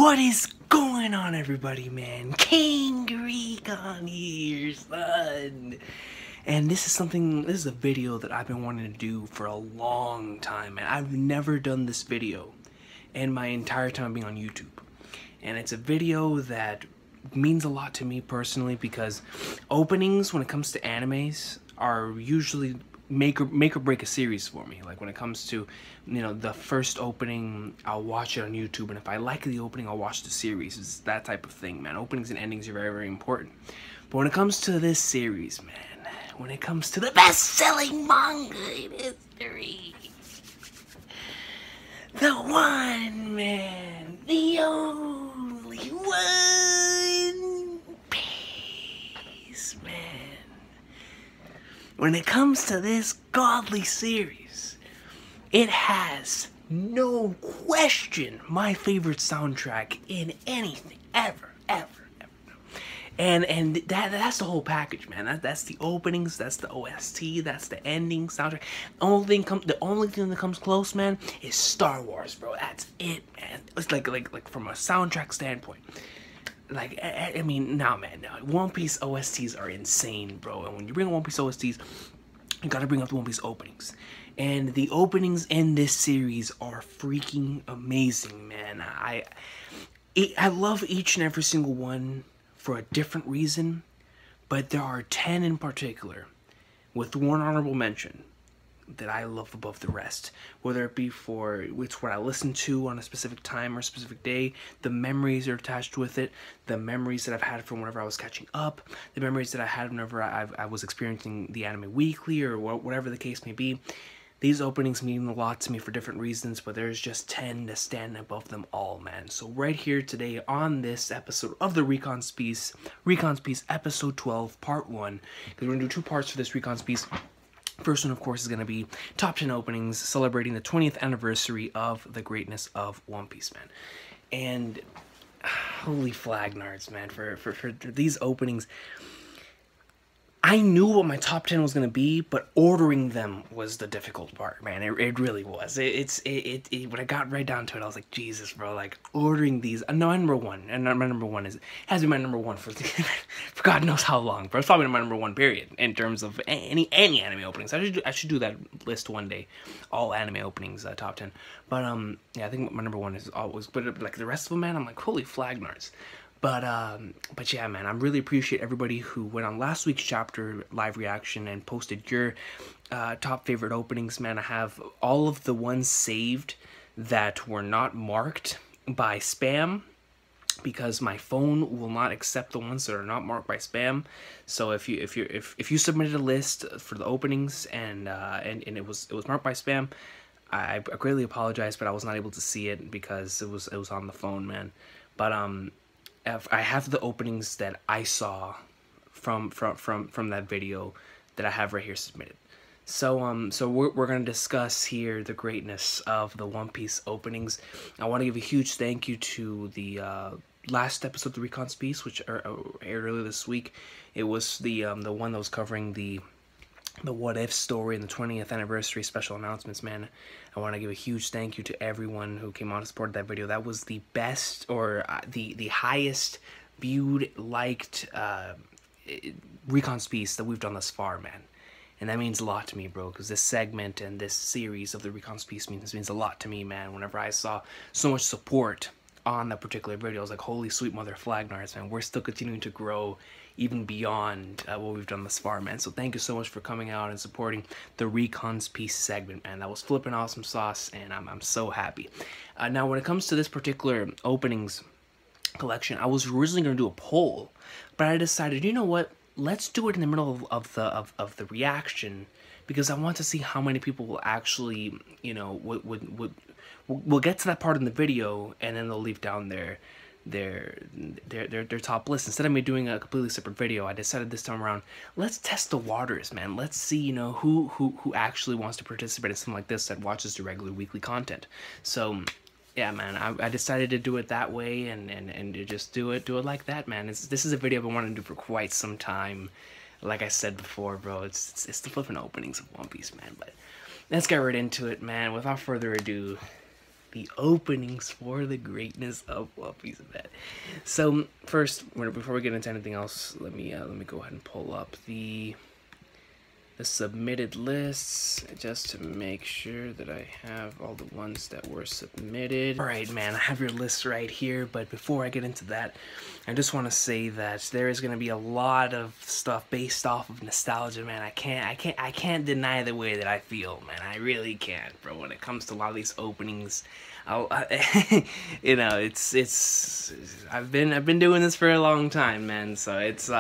What is going on, everybody, man? King Recon here, son. And this is a video that I've been wanting to do for a long time, man. I've never done this video in my entire time being on YouTube. And it's a video that means a lot to me personally because openings, when it comes to animes, are usually make or break a series for me. Like when it comes to, you know, the first opening, I'll watch it on YouTube, and if I like the opening, I'll watch the series. It's that type of thing, man. Openings and endings are very, very important. But when it comes to this series, man, when it comes to the best-selling manga in history, the one, man, the only One Piece, man. When it comes to this godly series, it has no question my favorite soundtrack in anything ever. And that's the whole package, man. That's the openings, that's the OST, that's the ending soundtrack. The only thing that comes close, man, is Star Wars, bro. That's it, man. It's like from a soundtrack standpoint. Like, I mean, nah, man, no. One Piece OSTs are insane, bro. And when you bring up One Piece OSTs, you gotta bring up the One Piece openings. And the openings in this series are freaking amazing, man. I love each and every single one for a different reason, but there are 10 in particular, with one honorable mention, that I love above the rest. Whether it be for it's what I listen to on a specific time or a specific day, the memories are attached with it, the memories that I've had from whenever I was catching up, the memories that I had whenever I was experiencing the anime weekly, or whatever the case may be. These openings mean a lot to me for different reasons, but there's just 10 to stand above them all, man. So right here today on this episode of the Recon's Piece episode 12, part 1, because we're going to do 2 parts for this Recon's Piece. First one, of course, is going to be top 10 openings celebrating the 20th anniversary of the greatness of One Piece, man. And holy flag nards, man, for these openings. I knew what my top 10 was going to be, but ordering them was the difficult part, man. It really was. When I got right down to it, I was like, Jesus, bro, like, ordering these. No, my number one has been my number one for God knows how long, bro. It's probably my number one, period, in terms of any anime openings. I should do that list one day, all anime openings, top 10. But, yeah, I think my number one is always, but, like, the rest of them, man, I'm like, holy flagnards. But yeah, man, I really appreciate everybody who went on last week's chapter live reaction and posted your top favorite openings, man. I have all of the ones saved that were not marked by spam, because my phone will not accept the ones that are not marked by spam. So if you submitted a list for the openings and it was marked by spam, I greatly apologize, but I was not able to see it because it was on the phone, man. But I have the openings that I saw from that video that I have right here submitted. So so we're gonna discuss here the greatness of the One Piece openings. I want to give a huge thank you to the last episode of the Recon's Piece, which aired earlier this week. It was the one that was covering the What If story and the 20th anniversary special announcements, man. I want to give a huge thank you to everyone who came on to support that video. That was the best, or the highest viewed, liked Recon's Piece that we've done thus far, man. And that means a lot to me, bro, because this segment and this series of the Recon's Piece means a lot to me, man. Whenever I saw so much support on that particular video, I was like, holy sweet mother flagnards, man. We're still continuing to grow even beyond what we've done thus far, man. So thank you so much for coming out and supporting the Recon's Piece segment, man. That was flipping awesome sauce, and I'm so happy. Now, when it comes to this particular openings collection, I was originally going to do a poll, but I decided, you know what? Let's do it in the middle of the reaction, because I want to see how many people will actually, you know, we'll get to that part in the video, and then they'll leave down their top list. Instead of me doing a completely separate video, I decided this time around, let's test the waters, man. Let's see, you know, who actually wants to participate in something like this, that watches the regular weekly content. So yeah, man, I decided to do it that way, and to just do it like that, man. This is a video I've been wanting to do for quite some time. Like I said before, bro, it's the flipping openings of One Piece, man. But let's get right into it, man. Without further ado, the openings for the greatness of One Piece, man. So first, before we get into anything else, let me go ahead and pull up the submitted lists just to make sure that I have all the ones that were submitted. All right, man, I have your list right here, but before I get into that, I just want to say that there is going to be a lot of stuff based off of nostalgia, man. I can't deny the way that I feel, man. I really can't, bro. When it comes to a lot of these openings, you know, it's I've been doing this for a long time, man. So it's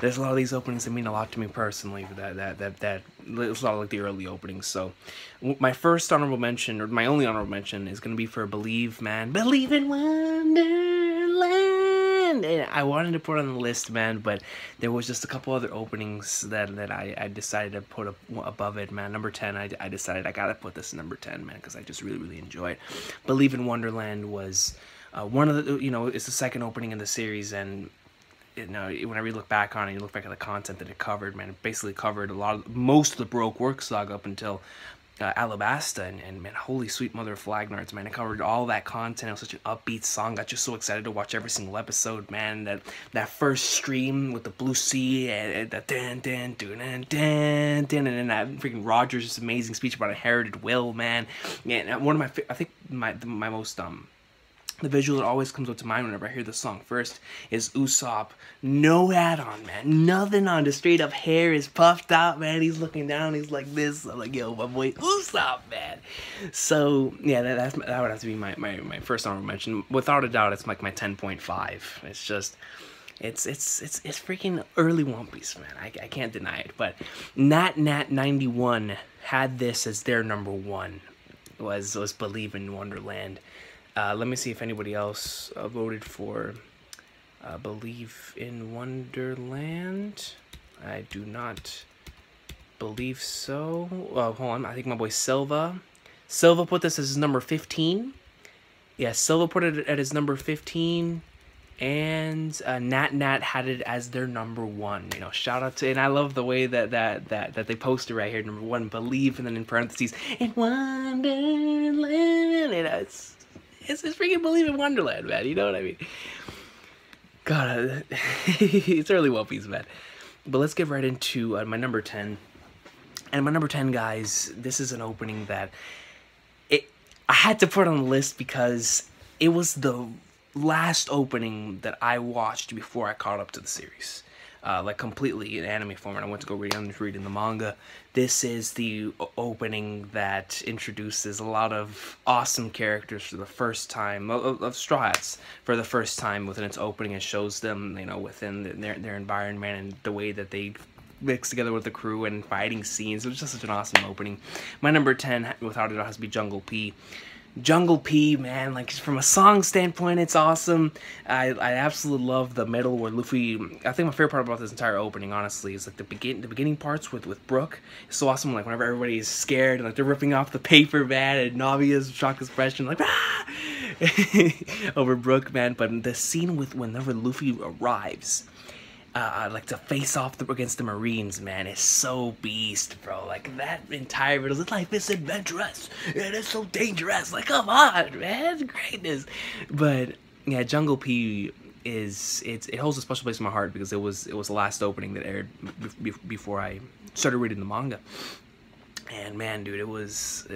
there's a lot of these openings that mean a lot to me personally. That it's a lot like the early openings. So my first honorable mention, or my only honorable mention, is gonna be for Believe, man. Believe in Wonderland. And I wanted to put on the list, man, but there was just a couple other openings that I decided to put above it, man. Number 10, I decided I gotta put this number 10, man, because I just really enjoy it. Believe in Wonderland was one of the, you know, it's the second opening in the series, and you know, whenever you look back on it, you look back at the content that it covered, man, it basically covered most of the Baroque work saga up until Alabasta, and man, holy sweet mother of Flagnards, man, it covered all that content. It was such an upbeat song. Got you so excited to watch every single episode, man. That first stream with the blue sea and that and then that freaking Rogers' amazing speech about inherited will, man. Yeah, and one of my, I think my most the visual that always comes up to mind whenever I hear the song first is Usopp. No hat on, man. Nothing on. The straight up hair is puffed out, man. He's looking down. He's like this. I'm like, yo, my boy Usopp, man. So, yeah, that would have to be my first honorable mention. Without a doubt, it's like my 10.5. It's just... It's freaking early One Piece, man. I can't deny it. But Nat91 had this as their number one. Was Believe in Wonderland. Let me see if anybody else voted for Believe in Wonderland. I do not believe so. Hold on. I think my boy Silva put this as his number 15. Yeah, Silva put it at his number 15. And Nat had it as their number one. You know, shout out to, and I love the way that they posted right here, number one, Believe, and then in parentheses, in Wonderland. You know, it's freaking Believe in Wonderland, man. You know what I mean? God, it's early One Piece, man. But let's get right into my number 10. And my number 10, guys, this is an opening that I had to put on the list because it was the last opening that I watched before I caught up to the series. Like completely in anime format. I went to go read in the manga. This is the opening that introduces a lot of awesome characters for the first time, of Straw Hats for the first time within its opening, and shows them, you know, within their environment and the way that they mix together with the crew and fighting scenes. It was just such an awesome opening. My number 10, without a doubt, has to be Jungle P. Jungle P, man, like from a song standpoint, it's awesome. I absolutely love the middle where Luffy. I think my favorite part about this entire opening, honestly, is like the beginning parts with Brook. It's so awesome. Like whenever everybody is scared and like they're ripping off the paper, man, and Navia's shocked expression, like ah! over Brook, man. But the scene with whenever Luffy arrives. Like to face off against the Marines, man, is so beast, bro. Like that entire riddle, life is adventurous, it is so dangerous. Like, come on, man, greatness. But yeah, Jungle P it holds a special place in my heart because it was the last opening that aired before I started reading the manga. And man, dude, it was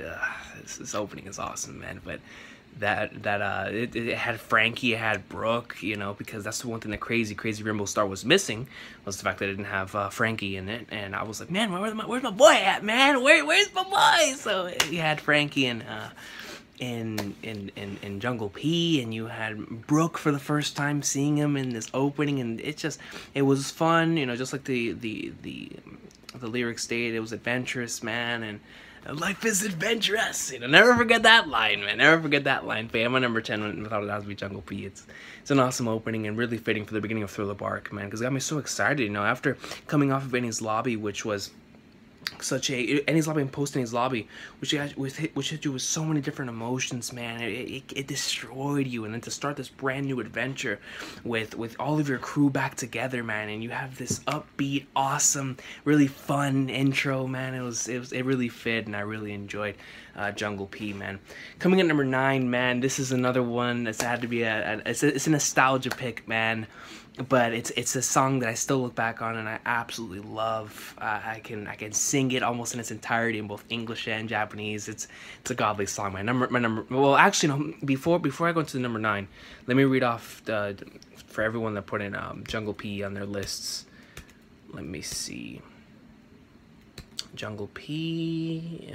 this opening is awesome, man. But it had Frankie, it had Brook, you know, because that's the one thing that Crazy Rainbow Star was missing, was the fact that it didn't have Frankie in it. And I was like, man, where's my boy at, man? Where's my boy? So you had Frankie in Jungle P, and you had Brook for the first time seeing him in this opening, and it was fun, you know, just like the lyrics state. It was adventurous, man, and life is adventurous. You know, never forget that line, man. Never forget that line, fam. My number 10, without it, has to be Jungle P. It's an awesome opening and really fitting for the beginning of Thriller Bark, man, because it got me so excited, you know, after coming off of Enies Lobby, which was such a Enies Lobby and post Enies Lobby, which hit you with so many different emotions, man. It destroyed you, and then to start this brand new adventure with all of your crew back together, man, and you have this upbeat, awesome, really fun intro, man. It really fit, and I really enjoyed Jungle P, man. Coming at number 9, man, this is another one that's had to be it's a nostalgia pick, man. But it's a song that I still look back on and I absolutely love. I can sing it almost in its entirety in both English and Japanese. It's a godly song, man. Well, actually, no. Before I go into the number 9, let me read off for everyone that put in Jungle P on their lists. Let me see. Jungle P,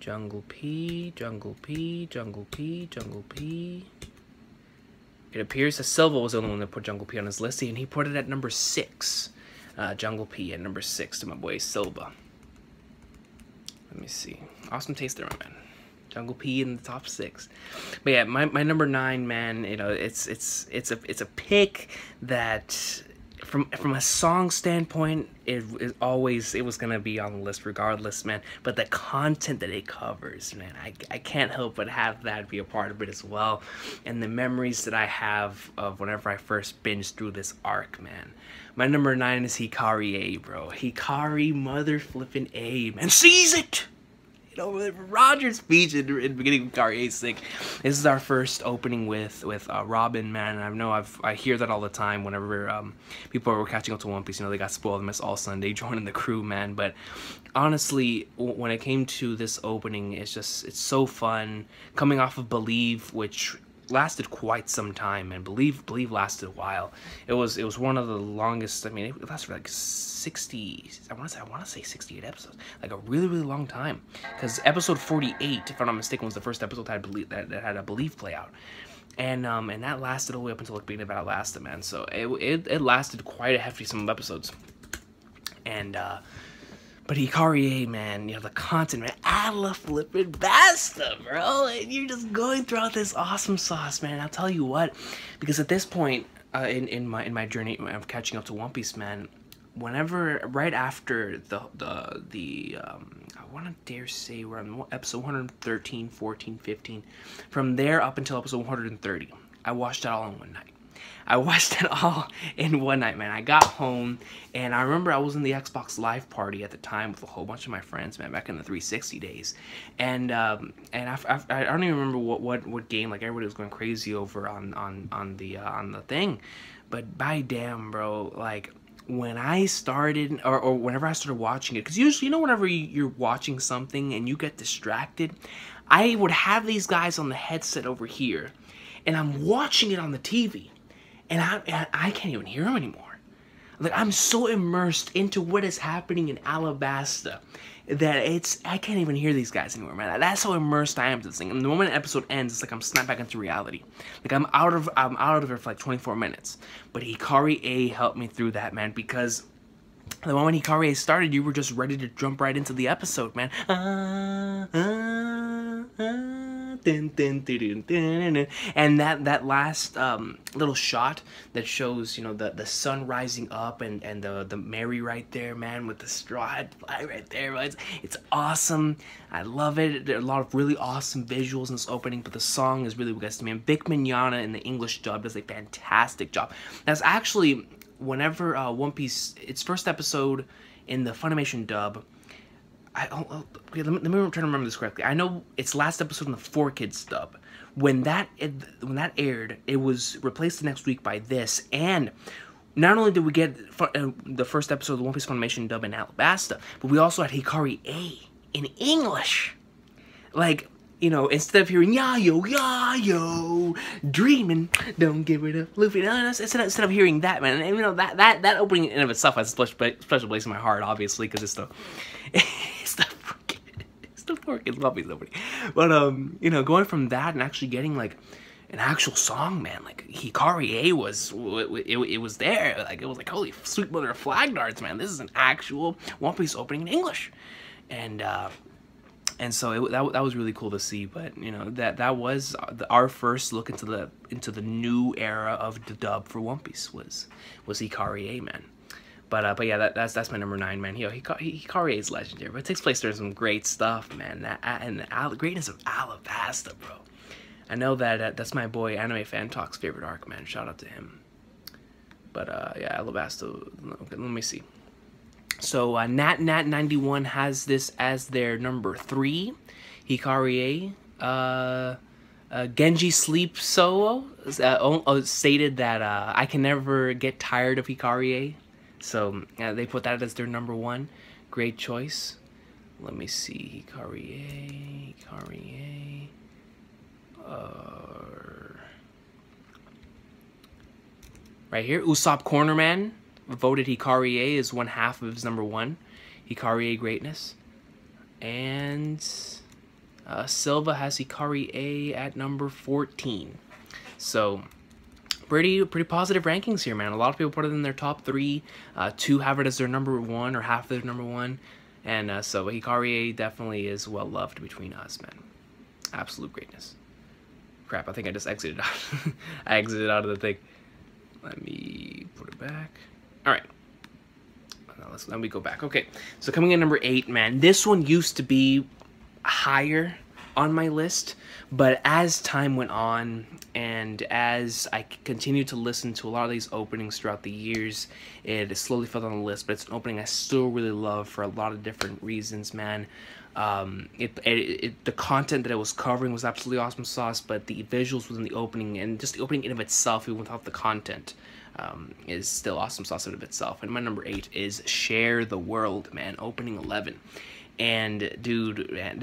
Jungle P, Jungle P, Jungle P, Jungle P. It appears that Silva was the only one that put Jungle P on his list, and he put it at number 6. Jungle P at number 6 to my boy Silva. Let me see. Awesome taste there, my man. Jungle P in the top 6. But yeah, my number 9, man. You know, it's a pick that, from a song standpoint, it was gonna be on the list regardless, man. But the content that it covers, man, I can't help but have that be a part of it as well. And the memories that I have of whenever I first binged through this arc, man. My number 9 is Hikari A, bro. Hikari mother flippin' A, man. Seize it! You know, Roger's speech in the beginning of Hikari A's sick. This is our first opening with Robin, man. And I know I hear that all the time whenever people are catching up to One Piece. You know, they got spoiled and missed All Sunday joining the crew, man. But honestly, when it came to this opening, it's so fun. Coming off of Believe, which lasted quite some time, and Believe lasted a while. It was one of the longest. I mean, it lasted for like 60. I want to say 68 episodes, like a really long time. Because episode 48, if I'm not mistaken, was the first episode that had a Believe play out, and that lasted all the way up until like being about Lasta, man. So it lasted quite a hefty sum of episodes, and. But Hikari A, man, you know, the content, man, I love flippin' Basta, bro. And you're just going throughout this awesome sauce, man. I'll tell you what, because at this point in my journey of catching up to One Piece, man, right after I want to dare say we're on episode 113, 14, 15. From there up until episode 130, I watched it all in one night. I watched it all in one night, man. I got home, and I remember I was in the Xbox Live party at the time with a whole bunch of my friends, man, back in the 360 days. And I don't even remember what game, like, everybody was going crazy over on the thing. But by damn, bro, like, when I started, or whenever I started watching it, because usually, you know, whenever you're watching something and you get distracted, I would have these guys on the headset over here, and I'm watching it on the TV. And I can't even hear him anymore. Like, I'm so immersed into what is happening in Alabasta that I can't even hear these guys anymore, man. That's how immersed I am to this thing. And the moment an episode ends, it's like I'm snapped back into reality. Like, I'm out of it for like 24 minutes. But Hikari A helped me through that, man, because the moment Hikari A started, you were just ready to jump right into the episode, man. And that last little shot that shows, you know, the sun rising up and the Mary right there, man, with the straw hat flag right there. It's awesome. I love it. There are a lot of really awesome visuals in this opening, but the song is really what gets to me. And Vic Mignogna in the English dub does a fantastic job. That's actually, whenever One Piece, its first episode in the Funimation dub, okay, let me try to remember this correctly. I know its last episode in the 4Kids dub. When that aired, it was replaced the next week by this, and not only did we get the first episode of the One Piece Funimation dub in Alabasta, but we also had Hikari A in English. Like, you know, instead of hearing yayo, dreaming, don't give it up, Luffy. No, instead of hearing that, man, and you know that opening in and of itself has a special place in my heart, obviously, because it's the 4Kids Puppies opening. But you know, going from that and actually getting like an actual song, man, like Hikari A was there. Like, it was like, holy sweet mother of flag darts, man, this is an actual One Piece opening in English, and so that was really cool to see. But you know, that was our first look into the new era of the dub for One Piece was Hikari A, man. But yeah, that's my number 9, man. You know, Hikari A is legendary, but it takes place during some great stuff, man. And the greatness of Alabasta, bro. I know that's my boy Anime Fan Talk's favorite arc, man. Shout out to him. But yeah, Alabasta. Okay, let me see. So Nat91 has this as their number 3. Hikari Genji Sleep Solo stated that I can never get tired of Hikari. So they put that as their number 1. Great choice. Let me see. Hikari. Right here, Usopp Cornerman voted Hikari as 1/2 of his number 1. Hikari Greatness. And Silva has Hikari at number 14. So pretty positive rankings here, man. A lot of people put it in their top 3. 2 have it as their number 1 or half of their number 1. And so Hikari definitely is well loved between us, man. Absolute greatness. Crap, I think I just exited out. I exited out of the thing. Let me put it back. All right. Let me go back. Okay, so coming in number 8, man. This one used to be higher on my list, but as time went on and as I continued to listen to a lot of these openings throughout the years, it slowly fell on the list. But it's an opening I still really love for a lot of different reasons, man. The content that it was covering was absolutely awesome sauce, but the visuals within the opening and just the opening in of itself, even without the content, is still awesome sauce in of itself. And my number 8 is Share the World, man. Opening 11. And dude, man,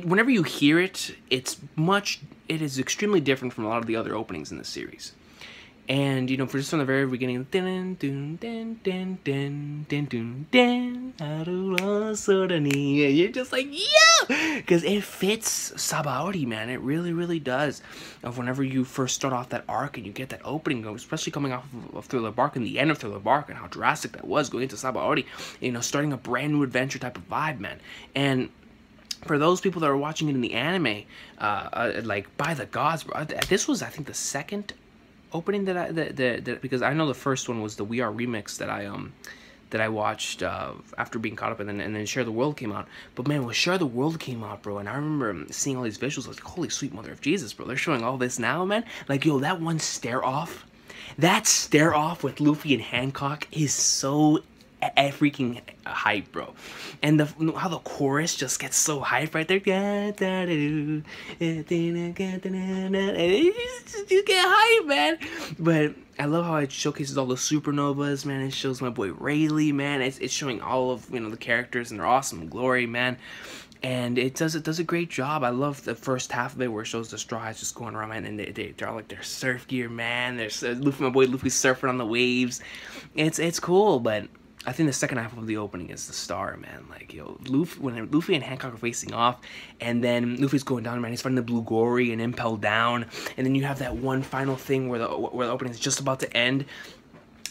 whenever you hear it, it is extremely different from a lot of the other openings in the series. And, you know, for just from the very beginning, you're just like, yeah! Because it fits Sabaody, man. It really, really does. Of whenever you first start off that arc and you get that opening, especially coming off of Thriller Bark and the end of Thriller Bark and how drastic that was going into Sabaody, you know, starting a brand new adventure type of vibe, man. And for those people that are watching it in the anime, like, by the gods, bro, this was, I think, the second opening that because I know the first one was the We Are remix that I watched after being caught up, and then Share the World came out. But man, when Share the World came out, bro, and I remember seeing all these visuals, I was like, holy sweet mother of Jesus, bro, they're showing all this now, man. Like, yo, that one stare off with Luffy and Hancock is so freaking hype, bro. And how the chorus just gets so hype right there. You get hype, man. But I love how it showcases all the supernovas, man. It shows my boy Rayleigh, man. It's showing all of, you know, the characters and their awesome glory, man. And it does a great job. I love the first half of it where it shows the Straw Hats just going around, man, and they're all like their surf gear, man. There's Luffy, my boy Luffy, surfing on the waves. It's cool, but I think the second half of the opening is the star, man. Like, yo, when Luffy and Hancock are facing off, and then Luffy's going down, man, he's fighting the Blue Gory and Impel down, and then you have that one final thing where the opening is just about to end,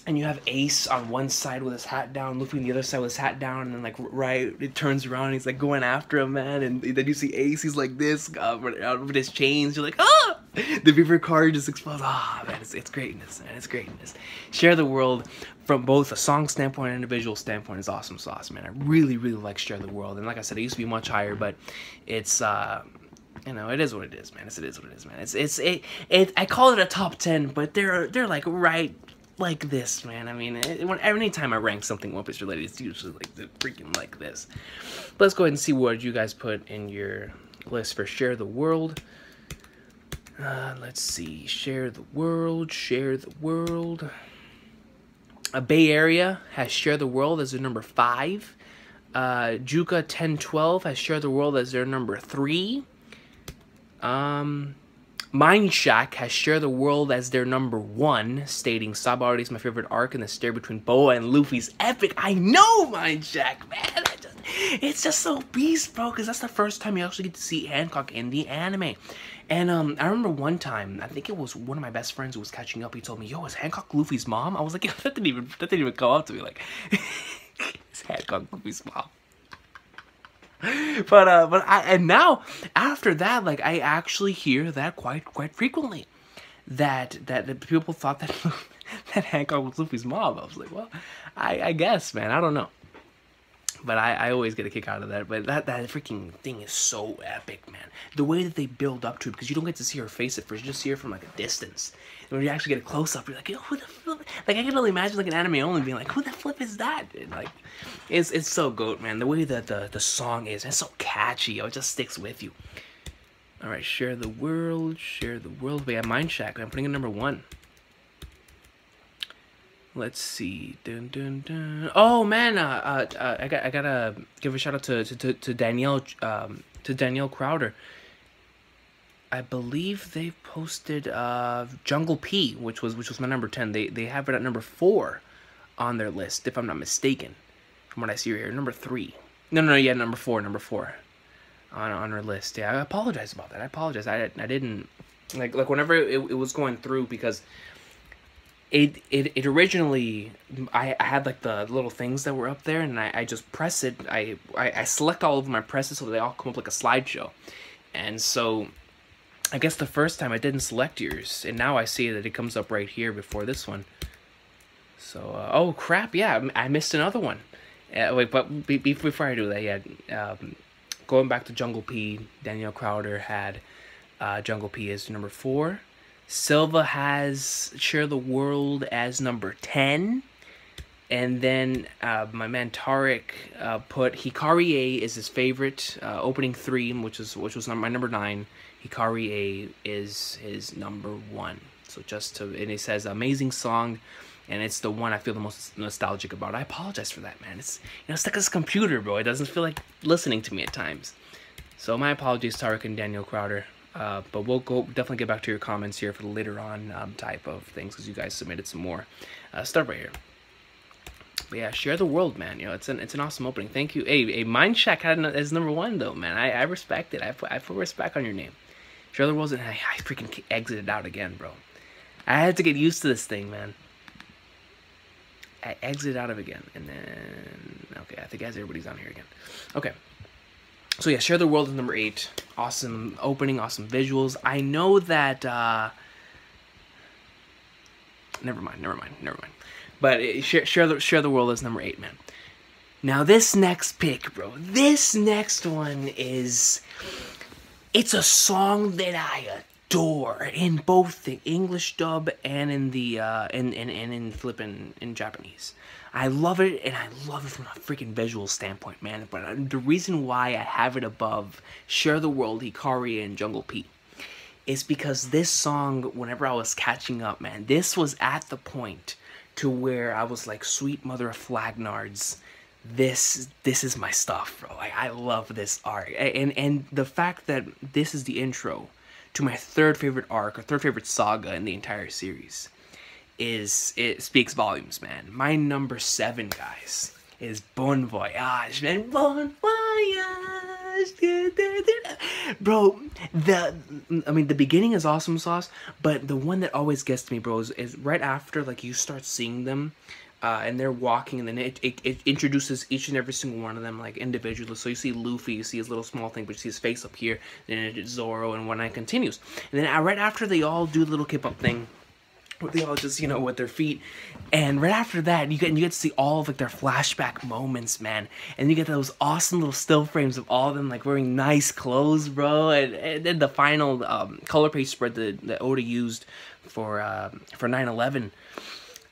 and you have Ace on one side with his hat down, Luffy on the other side with his hat down, and then, like, right, it turns around, and he's, like, going after him, man, and then you see Ace, he's like this, with his chains, you're like, ah! The Beaver card just explodes. Ah, man, it's greatness, man, it's greatness. Share the World, from both a song standpoint and a visual standpoint, is awesome sauce, man. I really, really like Share the World, and like I said, it used to be much higher, but it's, you know, it is what it is, man. It is what it is, man. I call it a top 10, but they're like right like this, man. I mean, anytime I rank something One Piece related, it's usually like the freaking like this. But let's go ahead and see what you guys put in your list for Share the World. Let's see, Share the World. Bay Area has Share the World as their number 5. Juka 1012 has Share the World as their number 3. Mind Shack has Share the World as their number 1, stating Sabaody is my favorite arc and the stare between Boa and Luffy's epic. I know, Mind Shack, man. It's just so beast, bro, because that's the first time you actually get to see Hancock in the anime. And I remember one time, I think it was one of my best friends who was catching up. He told me, "Yo, is Hancock Luffy's mom?" I was like, "Yo, that didn't even come up to me." Like, it's Hancock Luffy's mom. And now after that, like, I actually hear that quite frequently, that people thought that that Hancock was Luffy's mom. I was like, well, I guess, man, I don't know. But I always get a kick out of that. But that freaking thing is so epic, man. The way that they build up to it, because you don't get to see her face at first, you just see her from like a distance. And when you actually get a close up, you're like, yo, who the fuck? Like, I can only imagine, like, an anime only being like, who the flip is that? And, like, it's so goat, man. The way that the song is, it's so catchy. It just sticks with you. All right, share the world, share the world. We have Mind Shack. I'm putting it number 1. Let's see. Dun, dun, dun. Oh man, I gotta give a shout out to Danielle, to Danielle Crowder. I believe they posted Jungle P, which was my number 10. They have it at number 4 on their list, if I'm not mistaken, from what I see here. Number 3. No, yeah, number 4 on our list. Yeah, I apologize about that. I apologize. I didn't like whenever it was going through, because it originally, I had like the little things that were up there, and I just press it. I select all of my presses so they all come up like a slideshow. And so I guess the first time I didn't select yours, and now I see that it comes up right here before this one. So oh crap, yeah, I missed another one. Wait, but before I do that, yeah, going back to Jungle P, Danielle Crowder had Jungle P as number 4. Silva has Share the World as number 10. And then my man Tarek put Hikari A is his favorite opening theme, which was my number 9. Hikari A is his number 1. So and he says amazing song, and it's the one I feel the most nostalgic about. I apologize for that, man. It's it's like this computer, bro. It doesn't feel like listening to me at times. So my apologies, Tarek and Daniel Crowder. But we'll definitely get back to your comments here for the later on type of things, because you guys submitted some more stuff right here. But yeah, Share the World, man. It's an awesome opening. Thank you. Hey, Mind Shack had it as number 1 though, man. I respect it. I put respect on your name. Share the World, and I freaking exited out again, bro. I had to get used to this thing, man. I exited out of it again, and then okay, I think everybody's on here again. Okay. So yeah, Share the World is number 8. Awesome opening, awesome visuals. I know that, never mind. But Share the World is number 8, man. Now this next pick, bro, this next one it's a song that I adore in both the English dub and in the, in flippin' in Japanese. I love it, and I love it from a freaking visual standpoint, man. But the reason why I have it above Share the World, Hikari, and Jungle P is because this song, whenever I was catching up, man, this was at the point to where I was like, sweet mother of Flagnards, this is my stuff, bro. Like, I love this arc. And the fact that this is the intro to my 3rd favorite arc, or 3rd favorite saga in the entire series, it speaks volumes, man. My number 7, guys, is Bon Voyage, man. Bon Voyage. Bro, the beginning is awesome sauce, but the one that always gets to me, bro, is right after, like, you start seeing them, and they're walking, and then it introduces each and every single one of them, like, individually. So you see Luffy, you see his little small thing, but you see his face up here, then it's Zoro, and whatnot continues. And then right after they all do the little kip-up thing, they all just, with their feet, and right after that, you get to see all of, like, their flashback moments, man, and you get those awesome little still frames of all of them, like, wearing nice clothes, bro, and then the final color page spread that Oda used for 9/11.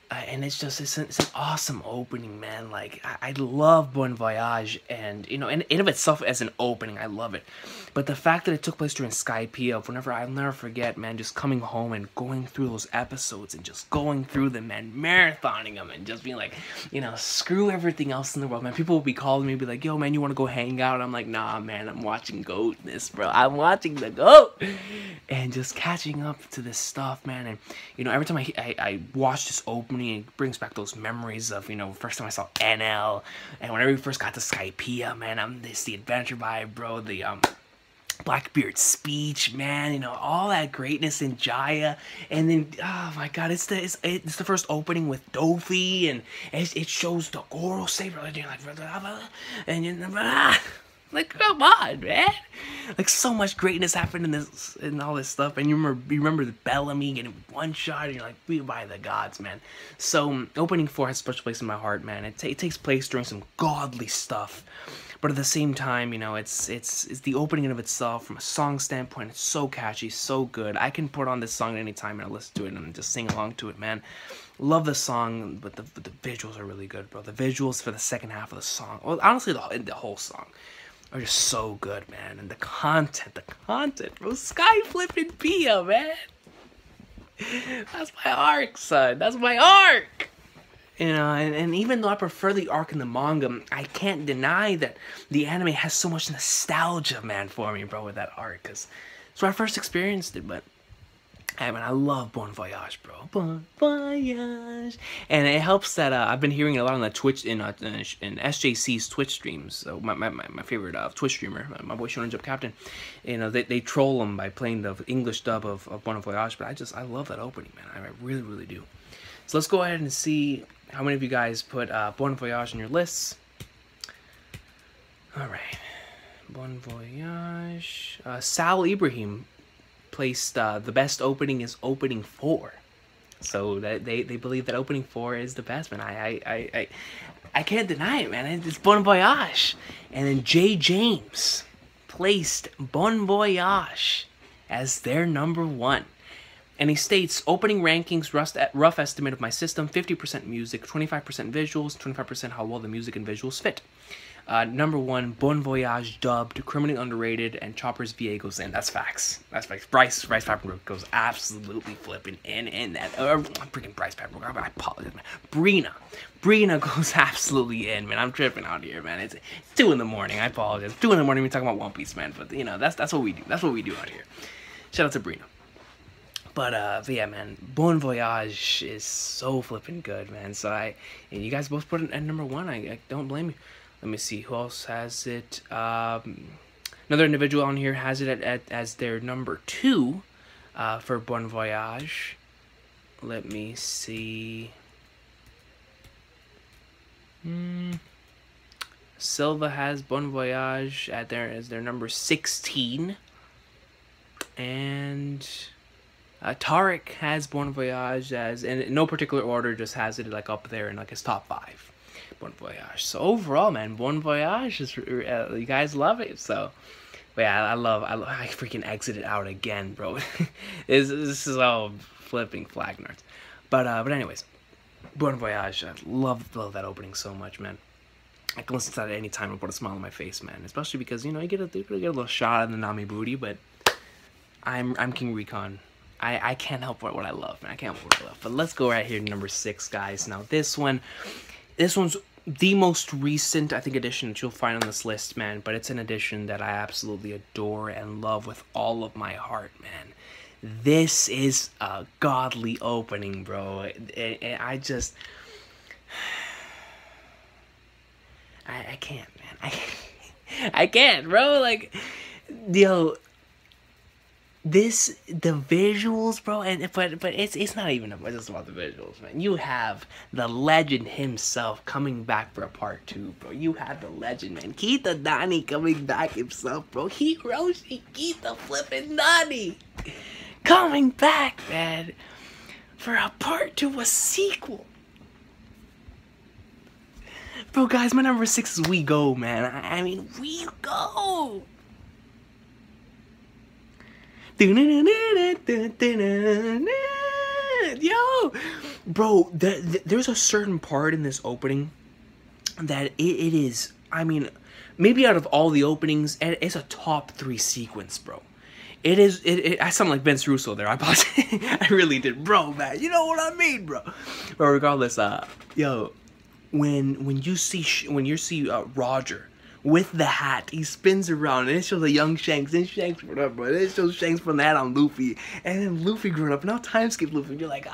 And it's an awesome opening, man. Like, I love Bon Voyage, and in of itself as an opening, I love it. But the fact that it took place during Skypiea, I'll never forget, man, just coming home and going through those episodes and just going through them, man, marathoning them, and just being like, screw everything else in the world, man. People will be calling me, be like, yo, man, you want to go hang out? I'm like, nah, man, I'm watching Goatness, bro. I'm watching the Goat, and just catching up to this stuff, man. And every time I watch this opening, it brings back those memories of, first time I saw NL, and whenever we first got to Skypiea, man, the adventure vibe, bro, the Blackbeard's speech, man, all that greatness in Jaya, and then, oh my god, it's the first opening with Dofi, and it shows the Goro saber, and you're like, and Like, come on, man. Like, so much greatness happened in this, and all this stuff. And you remember the Bellamy getting one shot, and you're like, we by the gods, man. So, opening 4 has a special place in my heart, man. It takes place during some godly stuff. But at the same time, you know, it's the opening in of itself. From a song standpoint, it's so catchy, so good. I can put on this song at any time and I listen to it and just sing along to it, man. Love the song, but the visuals are really good, bro. The visuals for the second half of the song, well, honestly, the whole song, are just so good, man. And the content, bro. Sky flipping Pia, man. That's my arc, son. That's my arc. You know, and even though I prefer the arc in the manga, I can't deny that the anime has so much nostalgia, man, for me, bro, with that arc. Because it's where I first experienced it, but I mean, I love Bon Voyage, bro. Bon Voyage. And it helps that I've been hearing it a lot on the Twitch, in SJC's Twitch streams. So my favorite Twitch streamer, my boy Shonen Jump Captain, you know, they troll him by playing the English dub of Bon Voyage. But I love that opening, man. I really, really do. So let's go ahead and see how many of you guys put Bon Voyage in your lists. Alright. Bon Voyage. Sal Ibrahim placed the best opening is opening 4. So that they believe that opening 4 is the best, man. I can't deny it, man. It's Bon Voyage. And then Jay James placed Bon Voyage as their number 1. And he states, opening rankings, rough estimate of my system, 50% music, 25% visuals, 25% how well the music and visuals fit. Number 1, Bon Voyage dubbed, criminally underrated, and Chopper's VA goes in. That's facts. That's facts. Bryce Papenbrook goes absolutely flipping in that. Freaking Bryce Papenbrook. I apologize, man. Brina goes absolutely in, man. I'm tripping out here, man. It's 2 in the morning. I apologize. 2 in the morning, we're talking about One Piece, man. But, you know, that's what we do. That's what we do out here. Shout out to Brina. But yeah, man, Bon Voyage is so flipping good, man. So and you guys both put it at number 1. I don't blame you. Let me see who else has it. Another individual on here has it as their number 2 for Bon Voyage. Let me see. Silva has Bon Voyage as their number 16, and Tarek has Bon Voyage as, in no particular order, just has it like up there in like his top 5. Bon Voyage. So overall, man, Bon Voyage is you guys love it. So, but yeah, I freaking exited out again, bro. this is all flipping flag nerds. But anyways, Bon Voyage. I love that opening so much, man. I can listen to that at any time and put a smile on my face, man. Especially because, you know, you get a little shot of the Nami booty, but I'm King Recon. I can't help what I love, man. I can't help what I love. But let's go right here to number 6, guys. Now this one's the most recent, I think, edition that you'll find on this list, man. But it's an edition that I absolutely adore and love with all of my heart, man. This is a godly opening, bro. I just... I can't, man. I can't, bro. Like, yo... the visuals, bro, but it's not even just about the visuals, man. You have the legend himself coming back for a part 2, bro. You have the legend, man. Kita Nani coming back himself, bro. Hiroshi Kita flipping Nani coming back, man, for a part 2, a sequel. Bro, guys, my number 6 is We Go, man. I mean, We Go. Yo, bro, there's a certain part in this opening that it is, I mean, maybe out of all the openings, it's a top 3 sequence, bro. I sound like Vince Russo there. I apologize. I really did, bro, man. You know what I mean, bro. But regardless, yo, when you see Roger with the hat, he spins around and it shows a young Shanks, and Shanks, whatever, but it shows Shanks from the hat on Luffy, and then Luffy growing up, now time skip Luffy, and you're like,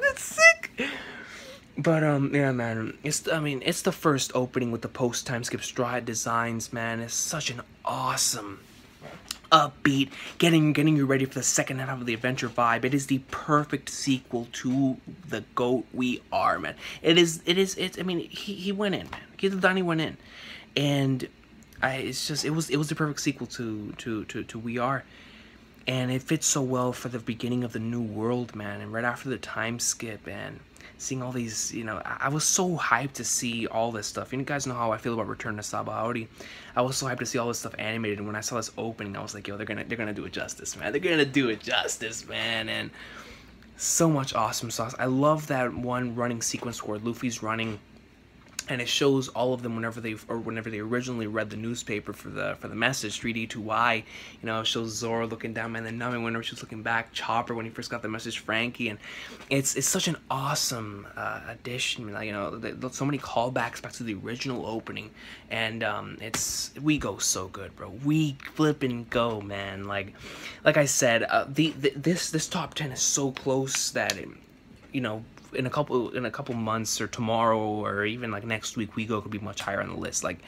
that's sick. But yeah, man, it's the first opening with the post time skip Straw Hat designs, man. It's such an awesome, upbeat, getting you ready for the second half of the adventure vibe. It is the perfect sequel to the GOAT we are, man. It is. I mean, he went in, man. Kita Dani went in, and it's just it was the perfect sequel to We Are, and it fits so well for the beginning of the new world, man. And right after the time skip and seeing all these, you know, I was so hyped to see all this stuff. You guys know how I feel about Return to Sabaody. I was so hyped to see all this stuff animated, and when I saw this opening, I was like, yo, they're gonna do it justice, man. They're gonna do it justice, man. And so much awesome sauce. I love that one running sequence where Luffy's running, and it shows all of them whenever they originally read the newspaper for the message 3D2Y. You know, it shows Zoro looking down, man, and then Nami whenever she's looking back, Chopper when he first got the message, Frankie, and it's such an awesome addition. Like, you know, so many callbacks back to the original opening, and we go so good, bro. We flippin' go, man. Like I said, this top 10 is so close that you know, in a couple months or tomorrow or even like next week, We Go could be much higher on the list. Like,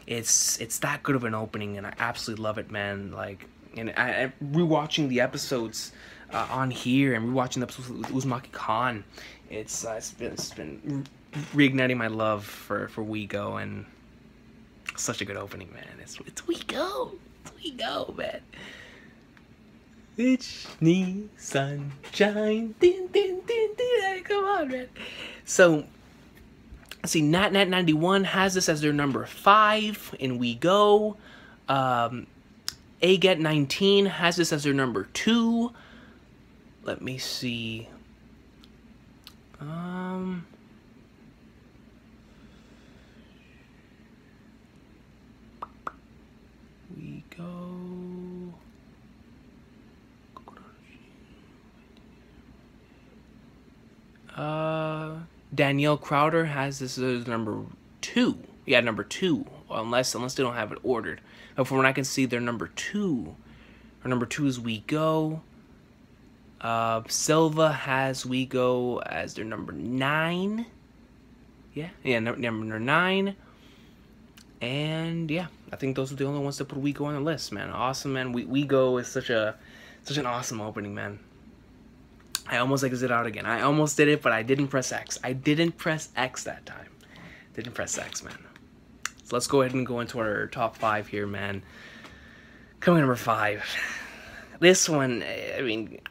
it's that good of an opening, and I absolutely love it, man. Like, and I rewatching the episodes on here and rewatching the episodes with Uzumaki Khan, it's been reigniting my love for We Go, and such a good opening, man. It's We Go, man. It's me, sunshine, din, din, din, din. Come on, man. So, let's see, Nat91 has this as their number 5 in We Go. Aget19 has this as their number 2. Let me see. We Go. Danielle Crowder has this as number 2. Yeah, number 2. Unless they don't have it ordered. But from what I can see, they're number 2. Her number 2 is We Go. Silva has We Go as their number 9. Yeah, number 9. And yeah, I think those are the only ones that put We Go on the list, man. Awesome, man. We Go is such an awesome opening, man. I almost exited out again. I almost did it, but I didn't press X. I didn't press X that time. Didn't press X, man. So let's go ahead and go into our top 5 here, man. Coming number 5. This one, I mean,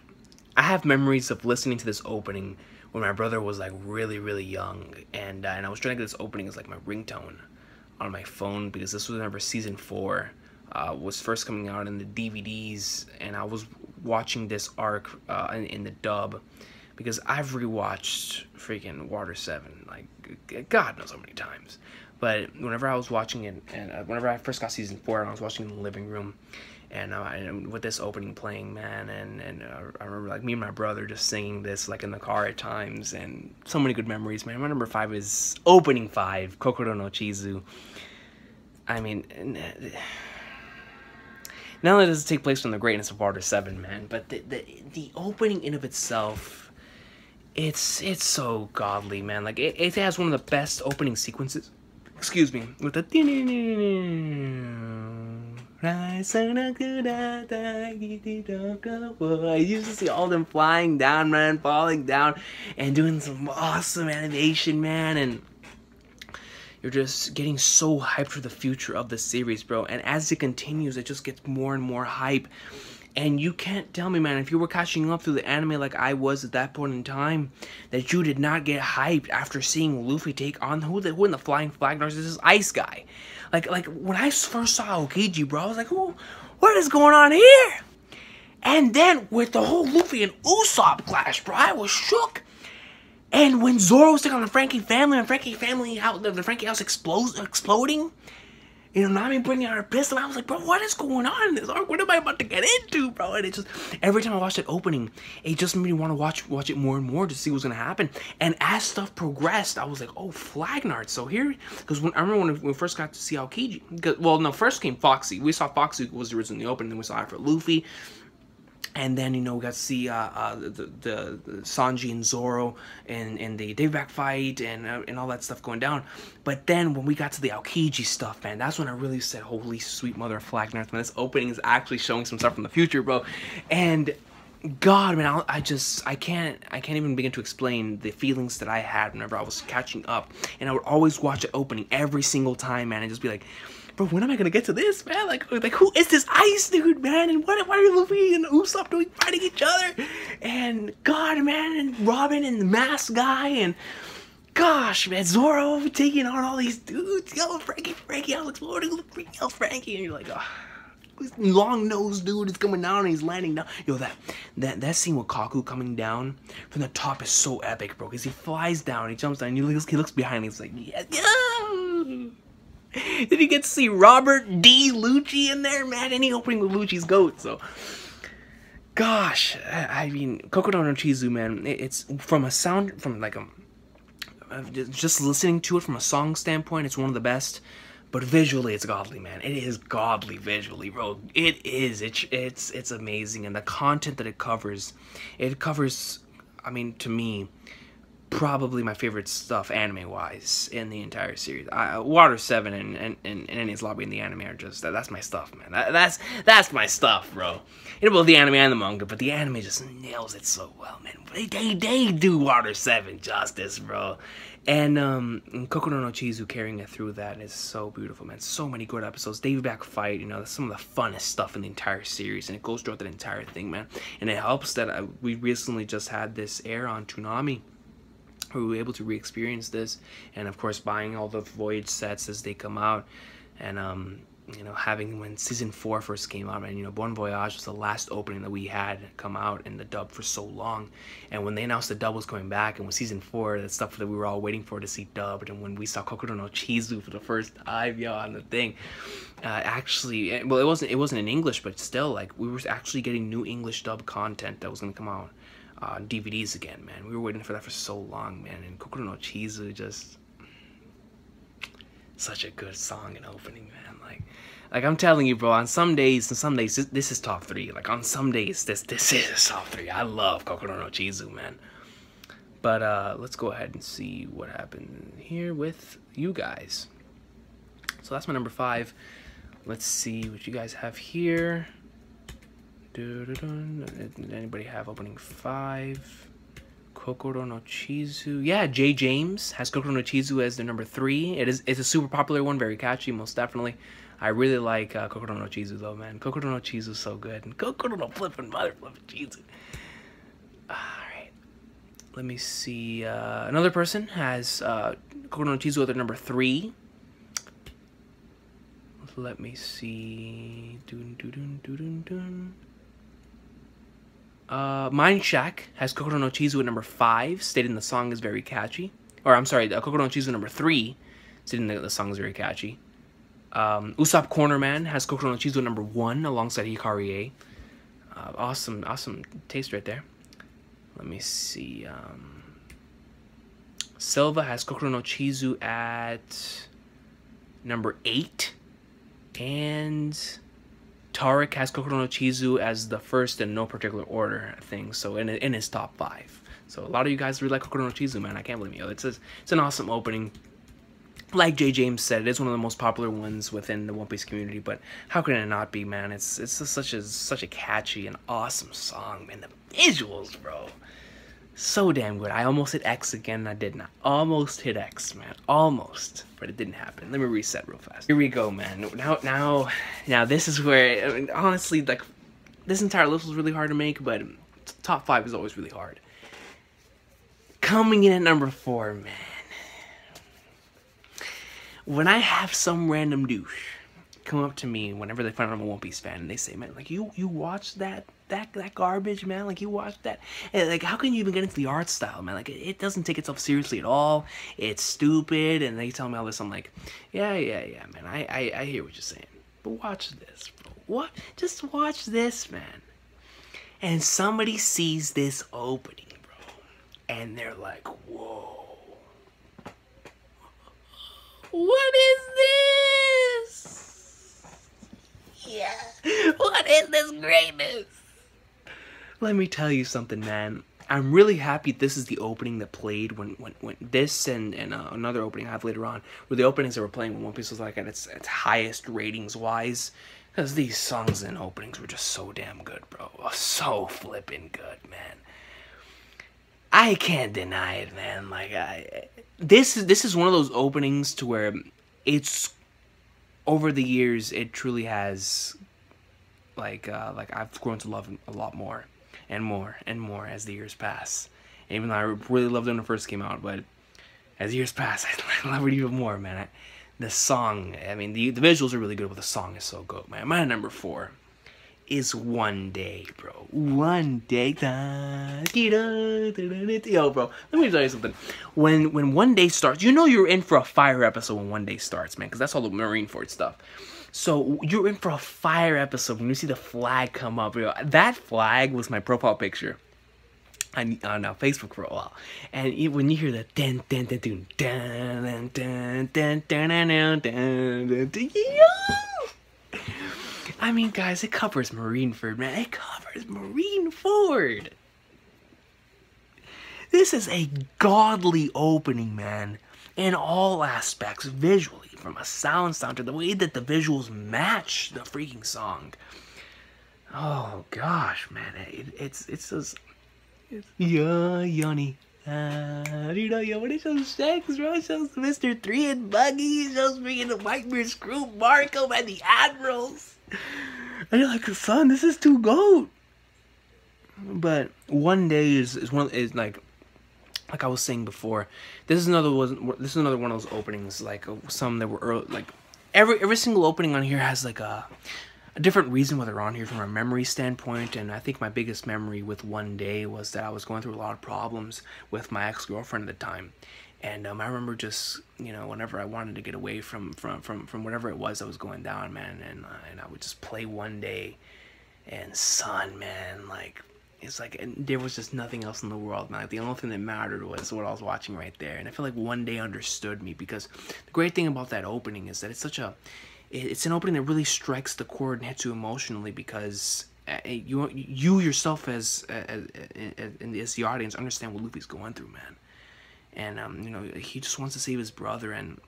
I have memories of listening to this opening when my brother was like really, really young, and I was trying to get this opening as like my ringtone on my phone, because this was whenever season 4 was first coming out in the DVDs, and I was watching this arc in the dub, because I've rewatched freaking Water 7 like God knows how many times. But whenever I was watching it, and whenever I first got season 4, I was watching it in the living room, and with this opening playing, man, and I remember like me and my brother just singing this like in the car at times, and so many good memories, man. My number 5 is opening 5, Kokoro no Chizu. I mean, not only does it take place from the greatness of Water 7, man, but the opening in of itself, it's so godly, man. Like, it has one of the best opening sequences. Excuse me, with the I used to see all them flying down, man, falling down, and doing some awesome animation, man, and you're just getting so hyped for the future of the series, bro. And as it continues, it just gets more and more hype. And you can't tell me, man, if you were catching up through the anime like I was at that point in time, that you did not get hyped after seeing Luffy take on who in the Flying Flag Narcs is this ice guy. Like when I first saw Aokiji, bro, I was like, what is going on here? And then with the whole Luffy and Usopp clash, bro, I was shook. And when Zoro was taking on the Frankie family, and the Frankie house exploding, you know, Nami bringing out her pistol, I was like, bro, what is going on in this arc? What am I about to get into, bro? And it just, every time I watched that opening, it just made me want to watch it more and more to see what's going to happen. And as stuff progressed, I was like, oh, Flag Narcs. So here, because I remember when we first got to see Aokiji, well, no, first came Foxy. We saw Foxy was originally open, then we saw after Luffy. And then, you know, we got to see the Sanji and Zoro and the Dayback fight and all that stuff going down. But then when we got to the Aokiji stuff, man, that's when I really said, holy sweet mother of Flag Narcs, man, this opening is actually showing some stuff from the future, bro. And God, man, I can't even begin to explain the feelings that I had whenever I was catching up. And I would always watch it opening every single time, man, and just be like, bro, when am I gonna get to this, man? Like who is this Ice dude, man? And what are Luffy and Usopp doing fighting each other? And God, man, and Robin and the mask guy, and gosh, man, Zoro taking on all these dudes. Yo, Frankie, I was exploding. Yo, Frankie, and you're like, oh, this long-nosed dude is coming down and he's landing down. Yo, that scene with Kaku coming down from the top is so epic, bro. Because he flies down, he jumps down, and he looks behind, and he's like, yeah. Did you get to see Robert D. Lucci in there, man? Any opening with Lucci's goat, so. Gosh, I mean, Kokoro no Chizu, man, it's from a sound, from like just listening to it from a song standpoint, it's one of the best. But visually, it's godly, man. It is godly visually, bro. It is. It's amazing, and the content that it covers, I mean, to me, probably my favorite stuff anime-wise in the entire series. Water 7 and Enies Lobby in the anime are just that's my stuff, man. That's my stuff, bro. You know, both the anime and the manga, but the anime just nails it so well, man. They do Water 7 justice, bro. And Kokoro no Chizu carrying it through that is so beautiful, man. So many good episodes. Davy Back fight, you know, that's some of the funnest stuff in the entire series, and it goes throughout that entire thing, man. And it helps that we recently just had this air on Toonami, where we were able to re-experience this, and of course buying all the Voyage sets as they come out, and you know, having when season 4 first came out, and you know, Bon Voyage was the last opening that we had come out in the dub for so long, and when they announced the dub was coming back, and with season 4, that stuff that we were all waiting for to see dubbed, and when we saw Kokoro no Chizu for the first time, yo, on the thing, actually, well, it wasn't in English, but still, like, we were actually getting new English dub content that was gonna come out on DVDs again, man. We were waiting for that for so long, man, and Kokoro no Chizu just such a good song and opening, man. Like I'm telling you, bro, on some days, this is top 3. Like on some days, this is top 3. I love Kokoro no Chizu, man. But let's go ahead and see what happened here with you guys. So that's my number 5. Let's see what you guys have here. Did anybody have opening 5? Kokoro no Chizu. Yeah, Jay James has Kokoro no Chizu as their number 3. It's a super popular one, very catchy, most definitely. I really like Kokoro no Chizu though, man. Kokoro no Chizu is so good. And Kokoro no flippin' Chizu. Alright. Let me see. Another person has Kokoro no Chizu at their number 3. Let me see. Mind Shack has Kokoro no Chizu at number 5, stating the song is very catchy. Or I'm sorry, Kokoro no Chizu number 3, stating that the song is very catchy. Usopp Cornerman has Kokoro no Chizu at number 1 alongside Hikari. Awesome taste right there. Let me see. Silva has Kokoro no Chizu at number 8, and Tariq has Kokoro no Chizu as the first in no particular order thing, so in his top 5. So a lot of you guys really like Kokoro no Chizu, man. I can't blame you. It's an awesome opening. Like Jay James said, it is one of the most popular ones within the One Piece community, but how can it not be, man? It's just such a catchy and awesome song, man. The visuals, bro, so damn good. I almost hit X again, and I didn't. I almost hit X, man. Almost, but it didn't happen. Let me reset real fast. Here we go, man. Now this is where, I mean, honestly, like, this entire list was really hard to make, but top 5 is always really hard. Coming in at number 4, man. When I have some random douche come up to me whenever they find out I'm a One Piece fan, and they say, man, like, you watch that garbage, man? Like, you watch that? And, like, how can you even get into the art style, man? Like, it doesn't take itself seriously at all. It's stupid. And they tell me all this. I'm like, yeah, man. I hear what you're saying. But watch this, bro. What? Just watch this, man. And somebody sees this opening, bro, and they're like, whoa. What is this? Yeah. What is this greatness? Let me tell you something, man. I'm really happy this is the opening that played when this and another opening I have later on, where the openings that were playing when One Piece was like at its highest ratings wise, because these songs and openings were just so damn good, bro. So flippin' good, man. I can't deny it, man. Like, this is one of those openings to where it's over the years, it truly has, like I've grown to love it a lot more and more and more as the years pass. Even though I really loved it when it first came out, but as years pass, I love it even more, man. The song, I mean, the visuals are really good, but the song is so good, man. My number 4 is One Day, bro. One Day. Yo, bro, let me tell you something. When One Day starts, you know you're in for a fire episode when One Day starts, man, because that's all the Marineford stuff. So you're in for a fire episode when you see the flag come up. Bro. That flag was my profile picture on Facebook for a while, and when you hear the dun dun dun dun dun dun dun dun dun dun, I mean, guys, it covers Marineford, man. It covers Marineford. This is a godly opening, man, in all aspects, visually, from a sound to the way that the visuals match the freaking song. Oh gosh, man, it's just. Yeah, Yanni. What it shows sex, bro? It shows Mr. 3 and Buggy. It shows freaking the Whitebeard Screw, Marco, and the Admirals. And you're like, son, this is too goat. But One Day is like I was saying before. This is another one of those openings. Like some that were early, like every single opening on here has like a different reason why they're on here from a memory standpoint. And I think my biggest memory with One Day was that I was going through a lot of problems with my ex-girlfriend at the time. And I remember just, you know, whenever I wanted to get away from whatever it was that was going down, man, and I would just play One Day. And son, man, like, it's like, and there was just nothing else in the world, man. Like, the only thing that mattered was what I was watching right there. And I feel like One Day understood me, because the great thing about that opening is that it's an opening that really strikes the chord and hits you emotionally, because you yourself as the audience understand what Luffy's going through, man. And you know, he just wants to save his brother, and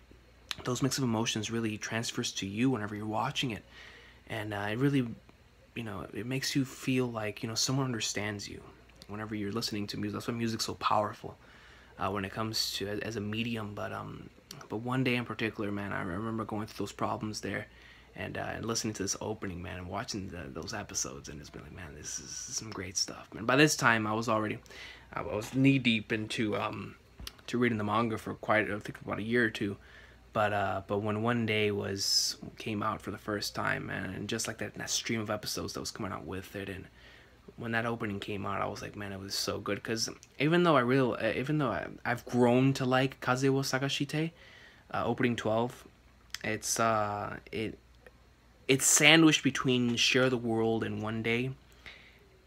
those mix of emotions really transfers to you whenever you're watching it. And it really, you know, it makes you feel like, you know, someone understands you whenever you're listening to music. That's why music's so powerful when it comes to as a medium. But One Day in particular, man, I remember going through those problems there, and listening to this opening, man, and watching those episodes, and it's been like, man, this is some great stuff, man. By this time, I was knee deep into to reading the manga for I think about a year or two. But when One Day came out for the first time, man, and just like that stream of episodes that was coming out with it, and when that opening came out, I was like, man, it was so good. Because even though I've grown to like Kazewo Sagashite, opening 12, it's sandwiched between Share the World and One Day,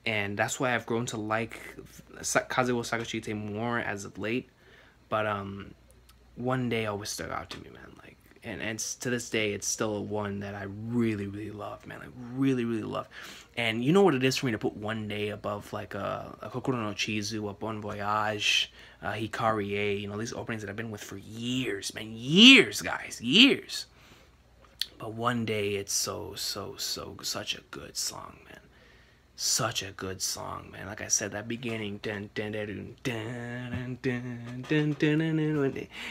and that's why I've grown to like Kazewo Sagashite more as of late. But One Day always stuck out to me, man. Like, and to this day, it's still one that I really, really love, man. Like, really, really love. And you know what it is for me to put One Day above like a Kokoro no Chizu, a Voyage, Hikari, you know, these openings that I've been with for years, man. Years, guys, years. But One Day, it's such a good song, man. Such a good song, man. Like I said, that beginning,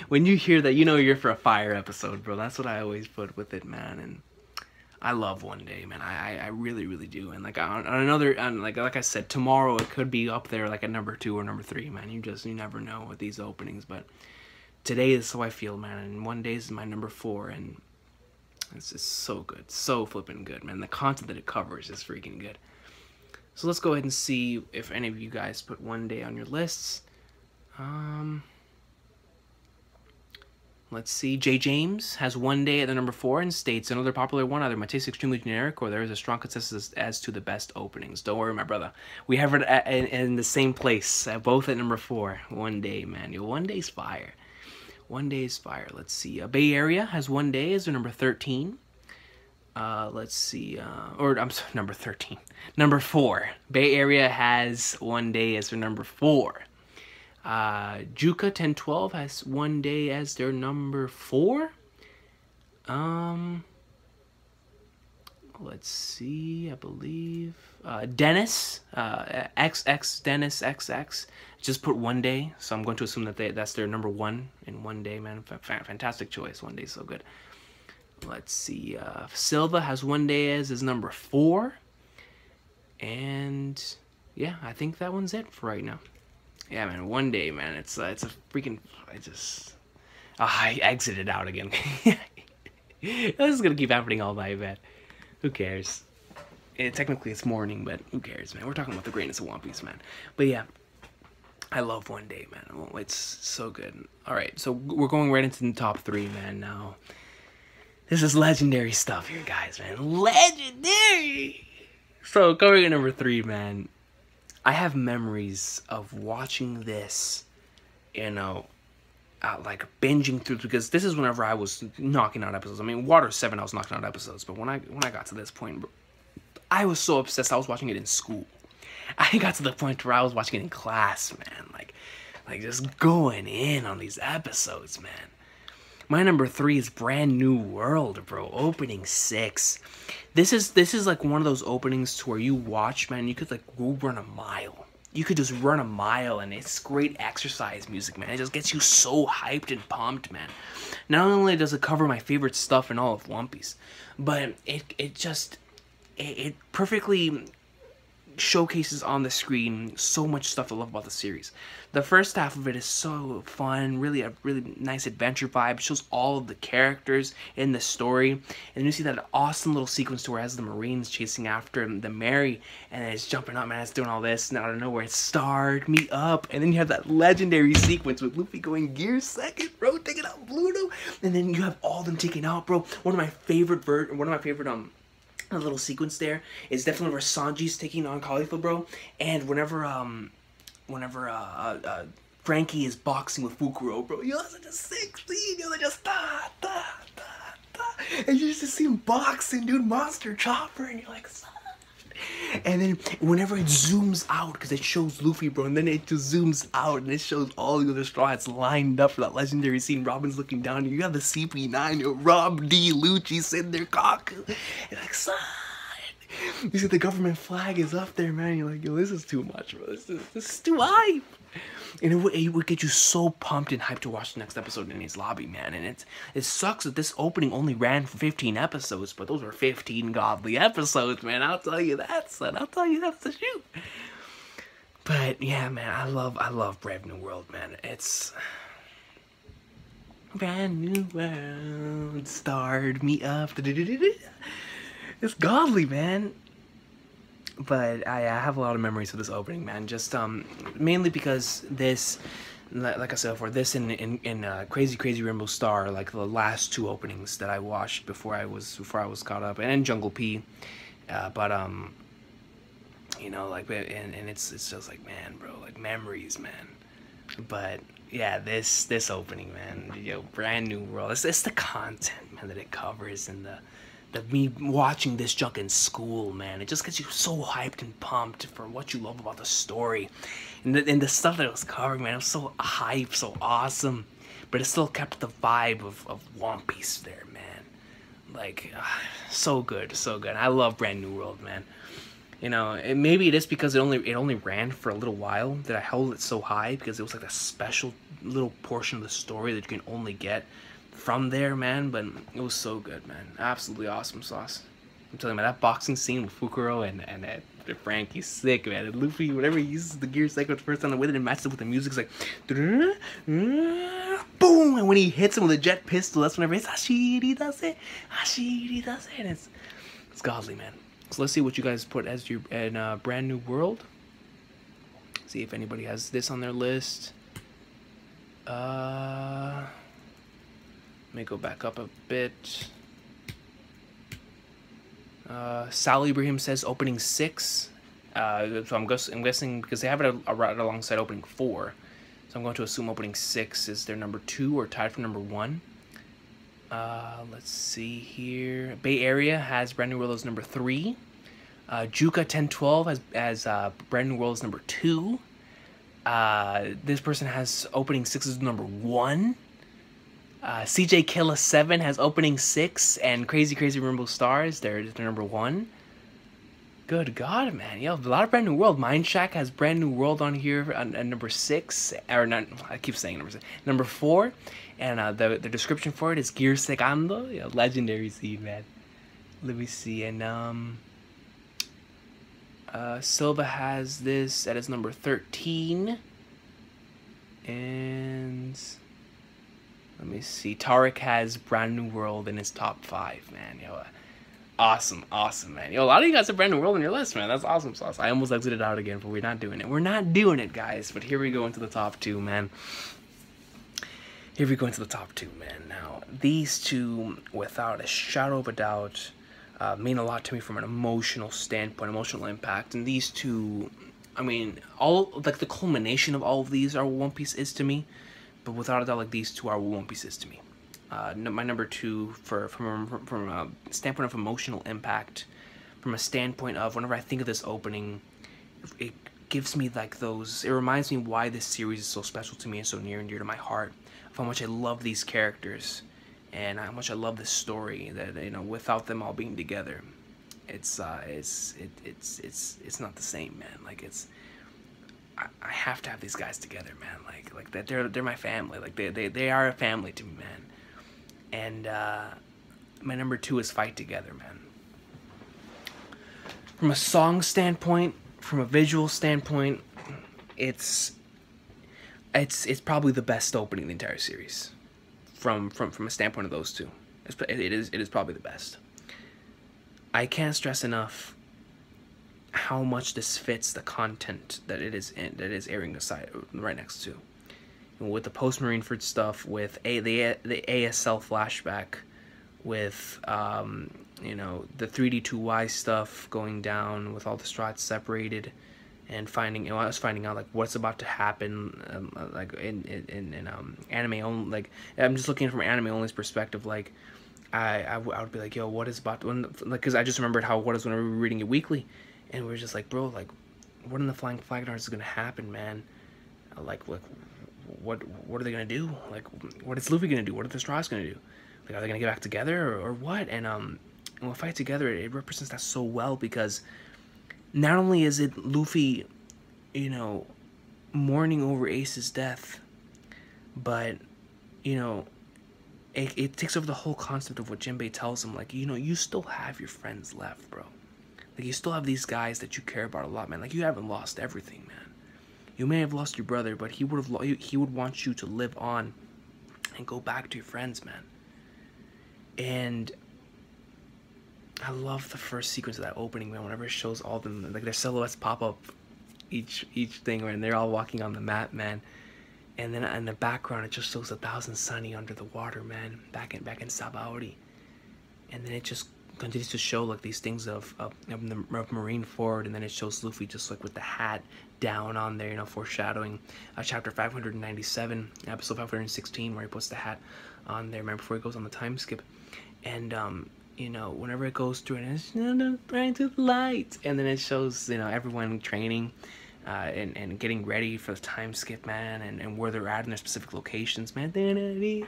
when you hear that, you know you're for a fire episode, bro. That's what I always put with it, man. And I love One Day, man. I really, really do. And like like I said, tomorrow it could be up there like at number 2 or number 3, man. You never know with these openings. But today is how I feel, man. And One Day is my number 4, and it's just so good, so flipping good, man. The content that it covers is freaking good. So let's go ahead and see if any of you guys put One Day on your lists. Let's see. J. James has One Day at the number 4 and states, another popular one, either my taste is extremely generic or there is a strong consensus as to the best openings. Don't worry, my brother. We have it in the same place, both at number 4. One Day, man. Yo, One Day's fire. One Day's fire. Let's see. Bay Area has One Day as their number 13. Let's see, I'm sorry, number 13. Number 4. Bay Area has One Day as their number 4. Juka 1012 has One Day as their number 4. Let's see, I believe, Dennis, XX Dennis XX just put One Day, so I'm going to assume that that's their number 1 in One Day, man. Fantastic choice. One Day is so good. Let's see. Silva has One Day as his number 4. And yeah, I think that one's it for right now. Yeah, man. One Day, man. It's a freaking. I exited out again. This is gonna keep happening all night, man. Who cares? Technically, it's morning, but who cares, man? We're talking about the greatness of One Piece, man. But yeah, I love One Day, man. It's so good. All right, so we're going right into the top 3, man. Now, this is legendary stuff here, guys, man. Legendary. So going at number 3, man. I have memories of watching this, you know, like binging through, because this is whenever I was knocking out episodes. I mean, Water 7, I was knocking out episodes, but when I got to this point, I was so obsessed. I was watching it in school. I got to the point where I was watching it in class, man. Like just going in on these episodes, man. My number 3 is Brand New World, bro. Opening 6. This is like one of those openings to where you watch, man. You could like go run a mile. You could just run a mile, and it's great exercise music, man. It just gets you so hyped and pumped, man. Not only does it cover my favorite stuff in all of One Piece, but it perfectly showcases on the screen so much stuff I love about the series. The first half of it is so fun, really a really nice adventure vibe. It shows all of the characters in the story, and then you see that awesome little sequence to where it has the Marines chasing after the Mary, and it's jumping up, man, it's doing all this, and out of nowhere, it starred me up, and then you have that legendary sequence with Luffy going gear second, bro, taking out Bluto, and then you have all them taken out, bro. One of my favorite a little sequence there is definitely where Sanji's taking on Khalifa, bro, and whenever Frankie is boxing with Fukuro, bro, yo, that's such a sick scene, yo, they just and you just see him boxing, dude, Monster Chopper, and you're like, and then whenever it zooms out, because it shows Luffy, bro, and then it just zooms out, and it shows all the other Straw Hats lined up for that legendary scene. Robin's looking down, and you have the CP9, yo, Rob D. Lucci sitting there, Kaku, you're like, son. You see the government flag is up there, man. You're like, yo, this is too much, bro. This is too hype. And it would get you so pumped and hyped to watch the next episode in his lobby, man. And it sucks that this opening only ran for 15 episodes, but those were 15 godly episodes, man. I'll tell you that, son. I'll tell you that's the shoot. But yeah, man, I love Brave New World, man. It's Brand New World, starred me up. It's godly, man. But I have a lot of memories of this opening, man. Just mainly because this, like I said before, this in Crazy Rainbow Star, like the last 2 openings that I watched before I was caught up, and Jungle P, you know, like, and it's just like, man, bro, like memories, man. But yeah, this opening, man, yo, Brand New World. It's the content, man, that it covers, and the me watching this junk in school, man, it just gets you so hyped and pumped for what you love about the story, and the stuff that it was covering, man. It was so hype, so awesome, but it still kept the vibe of One Piece there, man. Like, so good, so good. I love Brand New World, man. You know, maybe it is because it only ran for a little while that I held it so high, because it was like a special little portion of the story that you can only get from there, man. But it was so good, man. Absolutely awesome sauce. I'm telling you, man, that boxing scene with Fukuro and Frankie's sick, man. And Luffy, whenever he uses the gear cycle the first time with it and matches it with the music, it's like boom, and when he hits him with a jet pistol, that's whenever it's Hashiri does it, and it's godly, man. So let's see what you guys put as your Brand New World. See if anybody has this on their list. Let me go back up a bit. Sal Ibrahim says opening 6. So I'm guessing because they have it right alongside opening 4. So I'm going to assume opening 6 is their number 2 or tied for number 1. Let's see here. Bay Area has Brand New World as number 3. Juka 1012 as Brand New World as number 2. This person has opening 6 as number 1. CJ Killa 7 has opening 6, and Crazy Rainbow Stars, they're number 1. Good God, man. Yo, a lot of Brand New World. Mind Shack has Brand New World on here at number 6. Or not, I keep saying number 6. Number 4. And the description for it is Gear Secando. Yo, legendary seed, man. Let me see. And Silva has this at his number 13. And let me see. Tarek has Brand New World in his top 5, man. Yo, awesome, man. Yo, a lot of you guys have Brand New World on your list, man. That's awesome sauce. I almost exited out again, but we're not doing it. We're not doing it, guys. But here we go into the top 2, man. Here we go into the top 2, man. Now, these two, without a shadow of a doubt, mean a lot to me from an emotional standpoint, emotional impact. And these two, I mean, all like the culmination of all of these are what One Piece is to me. But without a doubt, like these two are what One Piece is to me. My number 2 from a standpoint of emotional impact, from a standpoint of whenever I think of this opening, it gives me like those, it reminds me why this series is so special to me and so near and dear to my heart, of how much I love these characters and how much I love this story, that, you know, without them all being together, it's not the same, man. Like I have to have these guys together, man. Like that they're my family. Like they are a family to me, man. And my number 2 is Fight Together, man. From a song standpoint, from a visual standpoint, it's probably the best opening in the entire series. From a standpoint of those two, it is probably the best. I can't stress enough how much this fits the content that it is airing aside right next to. With the post Marineford stuff, with the ASL flashback, with you know, the 3D2Y stuff going down, with all the strats separated, and I was finding out like what's about to happen, like in anime only. Like I'm just looking from anime only's perspective. Like I would be like, yo, what is about to, like, because I just remembered how what is whenever we were reading it weekly, and we were just like, bro, like what in the Flying Flag is gonna happen, man? Like what are they gonna do? Like what is Luffy gonna do? What are the Straws gonna do? Like are they gonna get back together or what? And when we Fight Together, it represents that so well, because not only is it Luffy, you know, mourning over Ace's death, but you know, it takes over the whole concept of what Jinbei tells him, like, you know, you still have your friends left, bro. Like you still have these guys that you care about a lot, man. Like you haven't lost everything, man. You may have lost your brother, but he would want you to live on and go back to your friends, man. And I love the first sequence of that opening, man. Whenever it shows all them, like their silhouettes pop up, each thing, and they're all walking on the map, man. And then in the background, it just shows 1,000 Sunny under the water, man, back in Sabaody. And then it just continues to show like these things of Marineford, and then it shows Luffy just like with the hat down on there, you know, foreshadowing chapter 597, episode 516, where he puts the hat on there, man, before he goes on the time skip. And you know, whenever it goes through and it's, you know, bright to the light, and then it shows, you know, everyone training and getting ready for the time skip, man, and where they're at in their specific locations, man. And you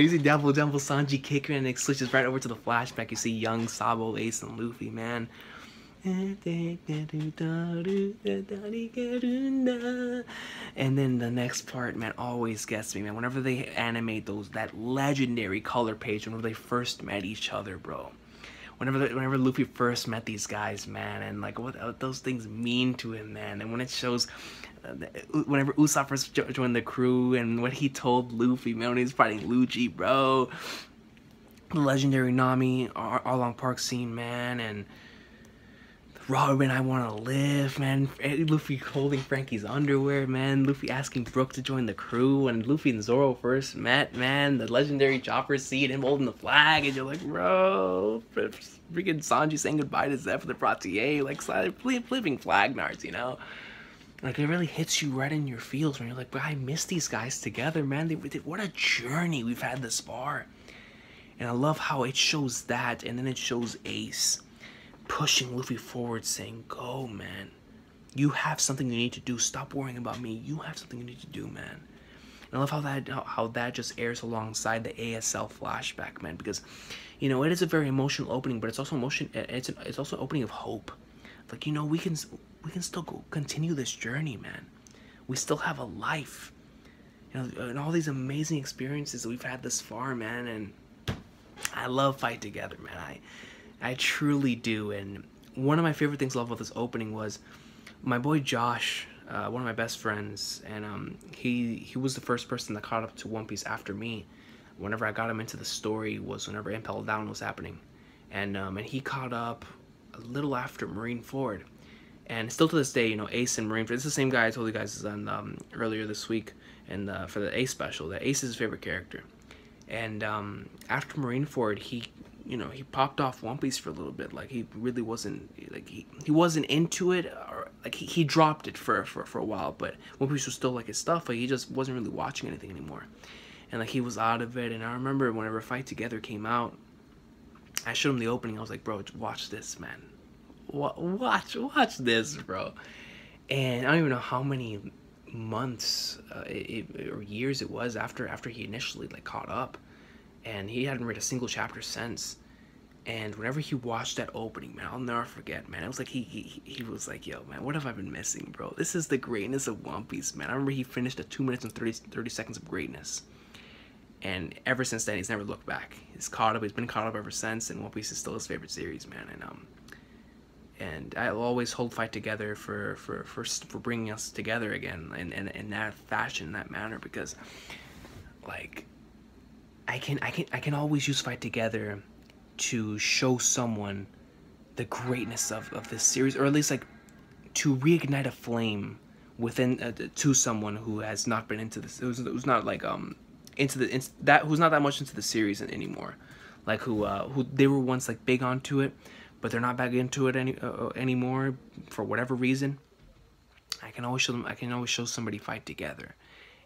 see Double Sanji kicking, and it switches right over to the flashback. You see young Sabo, Ace, and Luffy, man. And then the next part, man, always gets me, man. Whenever they animate that legendary color page, whenever they first met each other, bro. Whenever Luffy first met these guys, man, and like what those things mean to him, man. And when it shows, whenever Usopp first joined the crew, and what he told Luffy, man, when he was fighting Luigi, bro. The legendary Nami Arlong Park scene, man, and Robin, I want to live, man. Luffy holding Frankie's underwear, man. Luffy asking Brook to join the crew. When Luffy and Zoro first met, man. The legendary chopper scene, him holding the flag. And you're like, bro. Freaking Sanji saying goodbye to Zeph the Pratier. Like, flipping flag nards, you know? Like, it really hits you right in your feels when you're like, bro, I miss these guys together, man. What a journey we've had this far. And I love how it shows that, and then it shows Ace pushing Luffy forward, saying, go, man. You have something you need to do. Stop worrying about me. You have something you need to do, man. And I love how that just airs alongside the ASL flashback, man, because, you know, it is a very emotional opening, but it's also it's also an opening of hope. Like, you know, we can still continue this journey, man. We still have a life, you know, and all these amazing experiences that we've had this far, man. And I love Fight Together, man. I truly do. And one of my favorite things I love about this opening was my boy Josh, one of my best friends, and he was the first person that caught up to One Piece after me. Whenever I got him into the story was whenever Impel Down was happening, and he caught up a little after Marineford. And still to this day, you know, Ace and Marineford, it's the same guy I told you guys on earlier this week, and for the Ace special, that Ace is his favorite character. And after Marineford, he popped off One Piece for a little bit. Like, he really wasn't, like, he wasn't into it, or like he dropped it for a while. But One Piece was still like his stuff. Like, he just wasn't really watching anything anymore, and like he was out of it. And I remember whenever Fight Together came out, I showed him the opening. I was like, bro, watch this, man. Watch this, bro. And I don't even know how many months or years it was after he initially like caught up, and he hadn't read a single chapter since. And whenever he watched that opening, man, I'll never forget, man. It was like he was like, yo, man, what have I been missing, bro? This is the greatness of One Piece, man. I remember he finished at 2 minutes and 30 seconds of greatness, and ever since then he's never looked back. He's been caught up ever since, and One Piece is still his favorite series, man. And I'll always hold Fight Together for bringing us together again in that fashion, in that manner, because like I can always use Fight Together to show someone the greatness of this series, or at least like to reignite a flame within to someone who has not been into this, who's not like who's not that much into the series anymore, like who they were once like big onto it, but they're not back into it anymore for whatever reason. I can always show somebody Fight Together,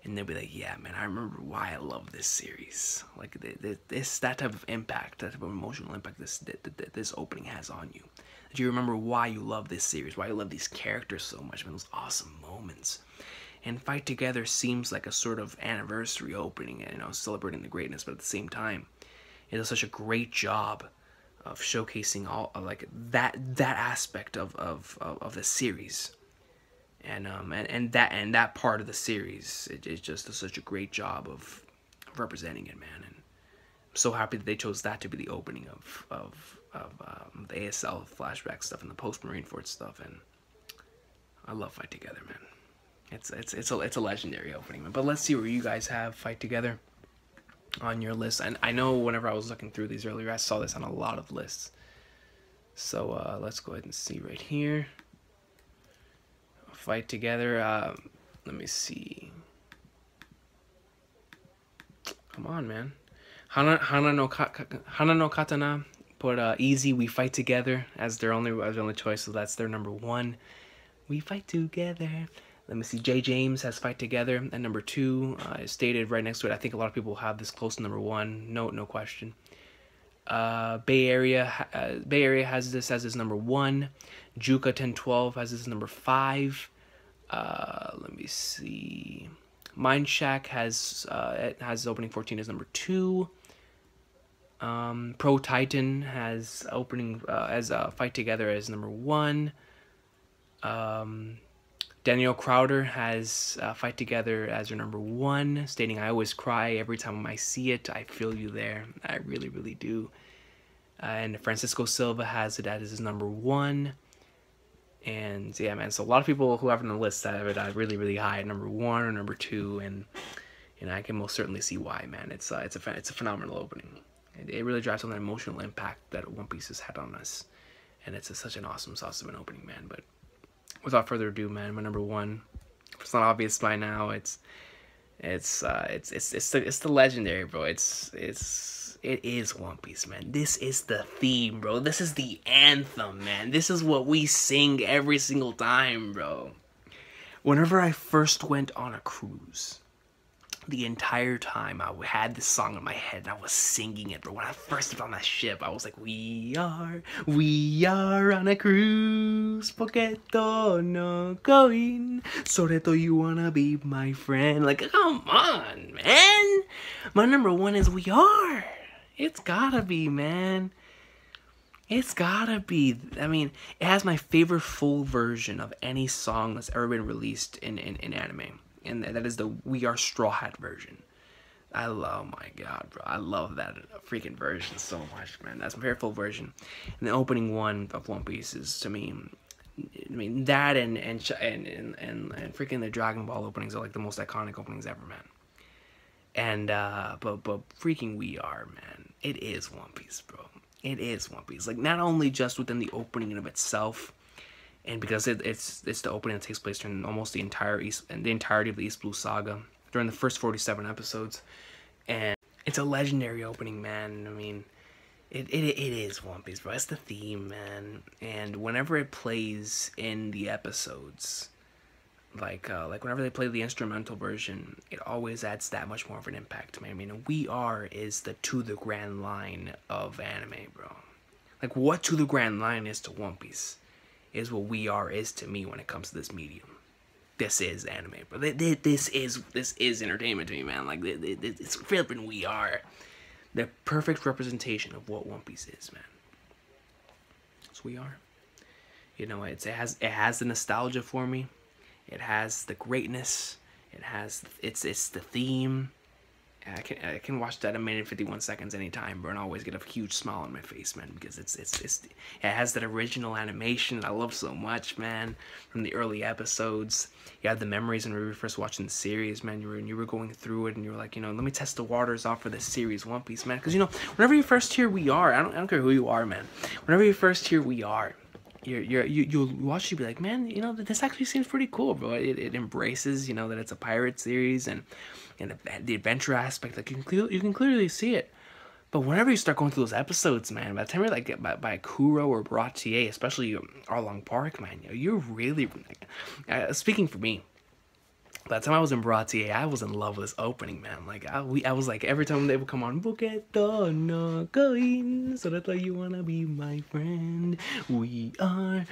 and they'll be like, yeah, man, I remember why I love this series. Like that type of impact, that type of emotional impact this opening has on you. That you remember why you love this series, why you love these characters so much, man, those awesome moments. And Fight Together seems like a sort of anniversary opening, you know, celebrating the greatness, but at the same time, it does such a great job of showcasing all like that aspect of the series, and that part of the series. It just does such a great job of representing it, man. And I'm so happy that they chose that to be the opening of the ASL flashback stuff and the post Marineford stuff. And I love Fight Together, man. It's a legendary opening, man. But let's see where you guys have Fight Together on your list. And I know whenever I was looking through these earlier, I saw this on a lot of lists. So let's go ahead and see right here. Fight Together. Let me see. Come on, man. Hana no Katana put Easy We Fight Together as their only choice, so that's their number 1. We fight together. Let me see. J. James has Fight Together at number 2. Stated right next to it. I think a lot of people have this close to number 1. No question. Bay Area has this as his number 1. Juka 1012 has this number 5. Let me see. Mind Shack has opening 14 as number 2. Pro Titan has opening as Fight Together as number 1. Daniel Crowder has Fight Together as her number 1, stating, I always cry every time I see it. I feel you there. I really, really do. And Francisco Silva has it as his number 1. And yeah, man, so a lot of people who have it on the list have it really, really high at number 1 or number 2. And I can most certainly see why, man. It's a phenomenal opening. It really drives on that emotional impact that One Piece has had on us. And it's such an awesome sauce of an opening, man. But without further ado, man, my number 1, if it's not obvious by now, it's the legendary, bro. It is One Piece, man. This is the theme, bro. This is the anthem, man. This is what we sing every single time, bro. Whenever I first went on a cruise, the entire time I had this song in my head and I was singing it, but when I first got on that ship, I was like, we are on a cruise, Poketo no going, Soreto you wanna be my friend. Like, come on, man. My number one is We Are. It's gotta be, man. It's gotta be. I mean, it has my favorite full version of any song that's ever been released in anime. And that is the We Are Straw Hat version. Oh my god, bro. I love that freaking version so much, man. That's my favorite full version. And the opening one of One Piece is, to me, I mean, that and freaking the Dragon Ball openings are like the most iconic openings ever, man. And, but freaking We Are, man. It is One Piece, bro. It is One Piece. Like, not only just within the opening in of itself, and because it's the opening that takes place during almost the entirety of the East Blue Saga, during the first 47 episodes, and it's a legendary opening, man. I mean, it is One Piece, bro. It's the theme, man. And whenever it plays in the episodes, like whenever they play the instrumental version, it always adds that much more of an impact to me. I mean, We Are is the To the Grand Line of anime, bro. Like, what To the Grand Line is to One Piece is what We Are is to me when it comes to this medium. This is anime, bro. This is entertainment to me, man. Like, it's flipping We Are. The perfect representation of what One Piece is, man. It's We Are. You know, it has the nostalgia for me. It has the greatness. It has it's the theme. I can watch that a minute and 51 seconds anytime, bro, and I always get a huge smile on my face, man, because it has that original animation that I love so much, man, from the early episodes. You have the memories when we were first watching the series, man. You were going through it, and you were like, you know, let me test the waters off for this series, One Piece, man, because, you know, whenever you first hear We Are, I don't care who you are, man. Whenever you first hear We Are, you'll watch it, you be like, man, you know, this actually seems pretty cool, bro. It embraces, you know, that it's a pirate series and the adventure aspect. Like, you can clearly see it. But whenever you start going through those episodes, man, by the time you're like by Kuro or Baratier, especially Arlong Park, man, you're really speaking for me. By the time I was in Baratier, I was in love with this opening, man. Like, I was like, every time they would come on, Poketo no going, so that you wanna be my friend. We are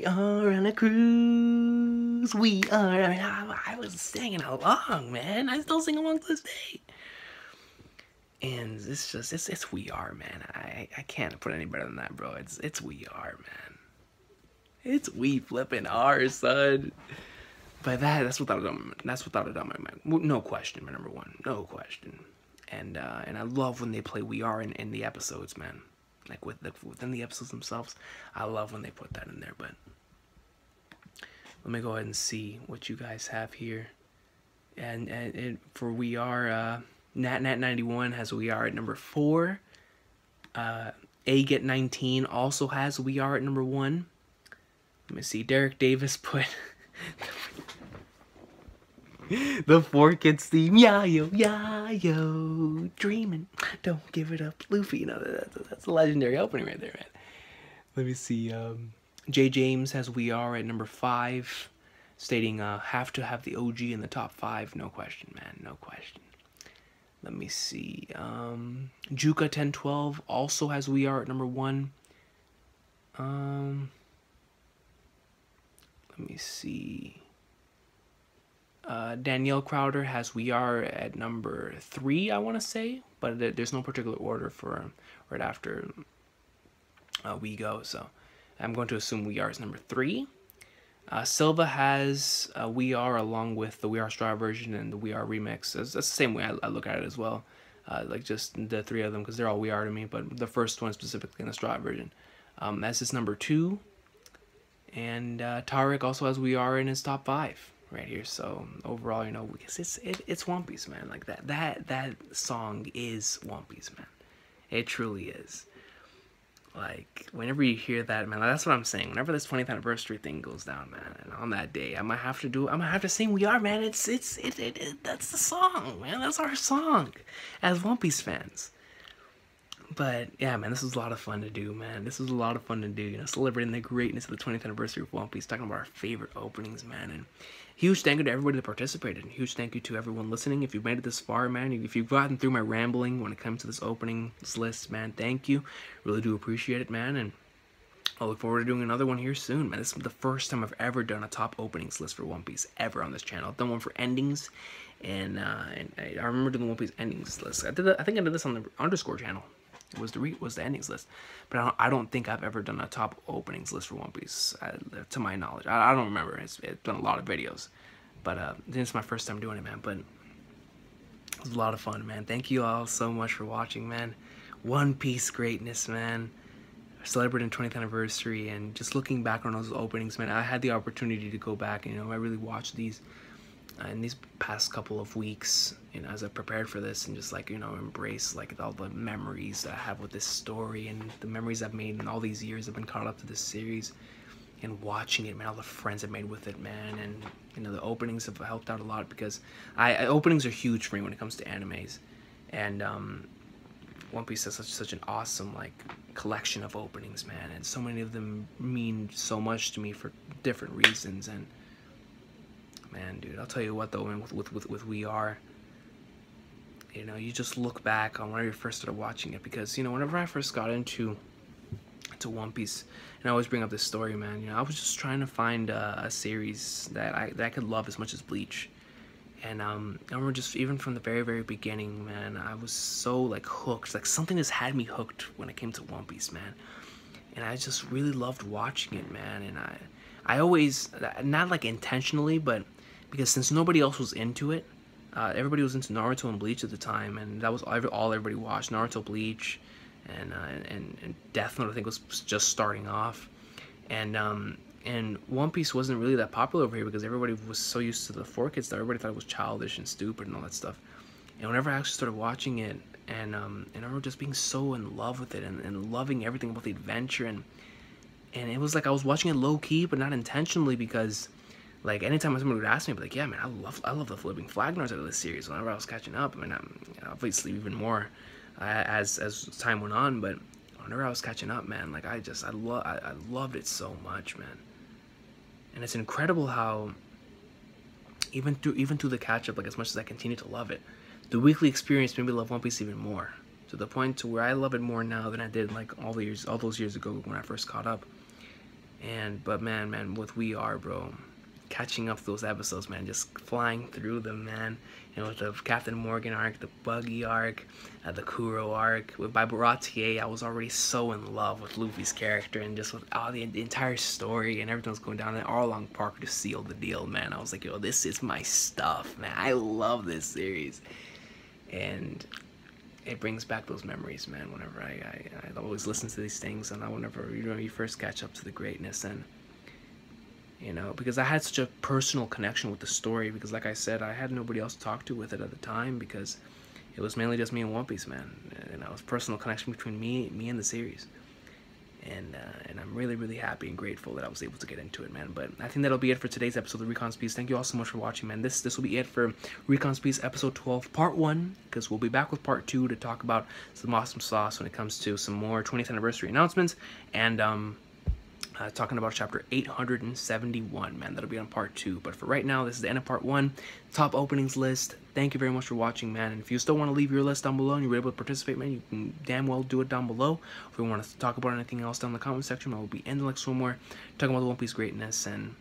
on a cruise. We are. I mean, I was singing along, man. I still sing along to this day. And it's just, it's We Are, man. I can't put any better than that, bro. It's We Are, man. It's We flipping are, son. But that's without a doubt, man. No question, my number one. No question. And I love when they play We Are in the episodes, man. Like, within the episodes themselves, I love when they put that in there. But let me go ahead and see what you guys have here. And for We Are, Nat91 has We Are at number 4. Aget19 also has We Are at number 1. Let me see. Derek Davis put the 4Kids theme. Yo, dreaming. Don't give it up, Luffy. You know, that's a legendary opening right there, man. Let me see. Jay James has We Are at number 5, stating have to have the OG in the top 5. No question, man. No question. Let me see. Juka1012 also has We Are at number 1. Let me see. Danielle Crowder has We Are at number 3, I want to say, but there's no particular order for right after We Go, so I'm going to assume We Are is number 3. Silva has We Are along with the We Are Straw version and the We Are remix. That's the same way I look at it as well, like just the 3 of them, because they're all We Are to me, but the first one specifically in the Straw version. That's his number 2. And Tarek also has We Are in his top 5 right here. So overall, you know, because it's One Piece, man. Like that song is One Piece, man. It truly is. Like, whenever you hear that, man, that's what I'm saying. Whenever this 20th anniversary thing goes down, man, and on that day, I'm gonna have to sing We Are, man. That's the song, man. That's our song as One Piece fans. But yeah, man, this was a lot of fun to do, man. This was a lot of fun to do, you know, celebrating the greatness of the 20th anniversary of One Piece, talking about our favorite openings, man. And huge thank you to everybody that participated. And huge thank you to everyone listening. If you've made it this far, man, if you've gotten through my rambling when it comes to this openings list, man, thank you. Really do appreciate it, man. And I look forward to doing another one here soon, man. This is the first time I've ever done a top openings list for One Piece ever on this channel. I've done one for endings, and I remember doing the One Piece endings list. I think I did this on the underscore channel. It was the endings list, but I don't think I've ever done a top openings list for One Piece, to my knowledge. I don't remember. It's been a lot of videos, but this is my first time doing it, man. But it was a lot of fun, man. Thank you all so much for watching, man. One Piece greatness, man. Celebrating 20th anniversary, and just looking back on those openings, man. I had the opportunity to go back, and you know, I really watched these in these past couple of weeks, you know, as I prepared for this, and just like, you know, embrace like all the memories that I have with this story, and the memories I've made in all these years I've been caught up to this series, and watching it, man. All the friends I've made with it, man. And you know, the openings have helped out a lot, because openings are huge for me when it comes to animes, and One Piece has such an awesome like collection of openings, man, and so many of them mean so much to me for different reasons. And man, dude, I'll tell you what though, man, with We Are, you know, you just look back on when you first started watching it, because you know, whenever I first got into One Piece, and I always bring up this story, man, you know, I was just trying to find a series that I could love as much as Bleach. And I remember just even from the very beginning, man, I was so like hooked. Like something just had me hooked when it came to One Piece, man. And I just really loved watching it, man. And I always, not like intentionally, but because since nobody else was into it, everybody was into Naruto and Bleach at the time, and that was all everybody watched. Naruto, Bleach, and Death Note, I think, was just starting off. And One Piece wasn't really that popular over here, because everybody was so used to the 4Kids that everybody thought it was childish and stupid and all that stuff. And whenever I actually started watching it, and I remember just being so in love with it, and loving everything about the adventure, and it was like I was watching it low key, but not intentionally, because like anytime somebody would ask me, I'd be like, yeah, man, I love the Flipping Flag Nards out of this series. Whenever I was catching up, I mean, obviously even more as time went on, but whenever I was catching up, man, like I loved it so much, man. And it's incredible how even through the catch up, like as much as I continue to love it, the weekly experience made me love One Piece even more, to the point to where I love it more now than I did like all those years ago when I first caught up. But man, with We Are, bro, catching up those episodes, man, just flying through them, man. You know, with the Captain Morgan arc, the Buggy arc, the Kuro arc. By Baratier, I was already so in love with Luffy's character, and just with all the entire story and everything was going down. And Arlong Park just sealed the deal, man. I was like, yo, this is my stuff, man. I love this series. And it brings back those memories, man, whenever I always listen to these things, and whenever, you know, you first catch up to the greatness. And you know, because I had such a personal connection with the story, because like I said, I had nobody else to talk to with it at the time, because it was mainly just me and One Piece, man. And it was a personal connection between me and the series. And I'm really happy and grateful that I was able to get into it, man. But I think that'll be it for today's episode of Recon's Piece. Thank you all so much for watching, man. This will be it for Recon's Piece episode 12, part 1, because we'll be back with part 2 to talk about some awesome sauce when it comes to some more 20th anniversary announcements, and talking about chapter 871, man. That'll be on part 2. But for right now, this is the end of part 1. Top openings list. Thank you very much for watching, man. And if you still want to leave your list down below and you're able to participate, man, you can damn well do it down below. If we want to talk about anything else down in the comment section, I will be ending like somewhere talking about the One Piece greatness. And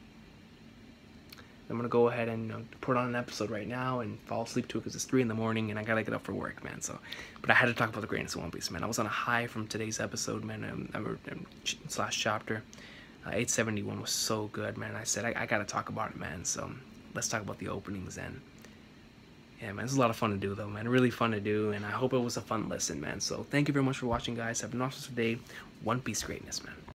I'm gonna go ahead and put on an episode right now and fall asleep to it, because it's 3 in the morning and I gotta get up for work, man. So, but I had to talk about the greatness of One Piece, man. I was on a high from today's episode, man. Slash chapter 871 was so good, man. I said I gotta talk about it, man. So let's talk about the openings then. Yeah, man, it's a lot of fun to do though, man. Really fun to do, and I hope it was a fun listen, man. So thank you very much for watching, guys. Have an awesome day. One Piece greatness, man.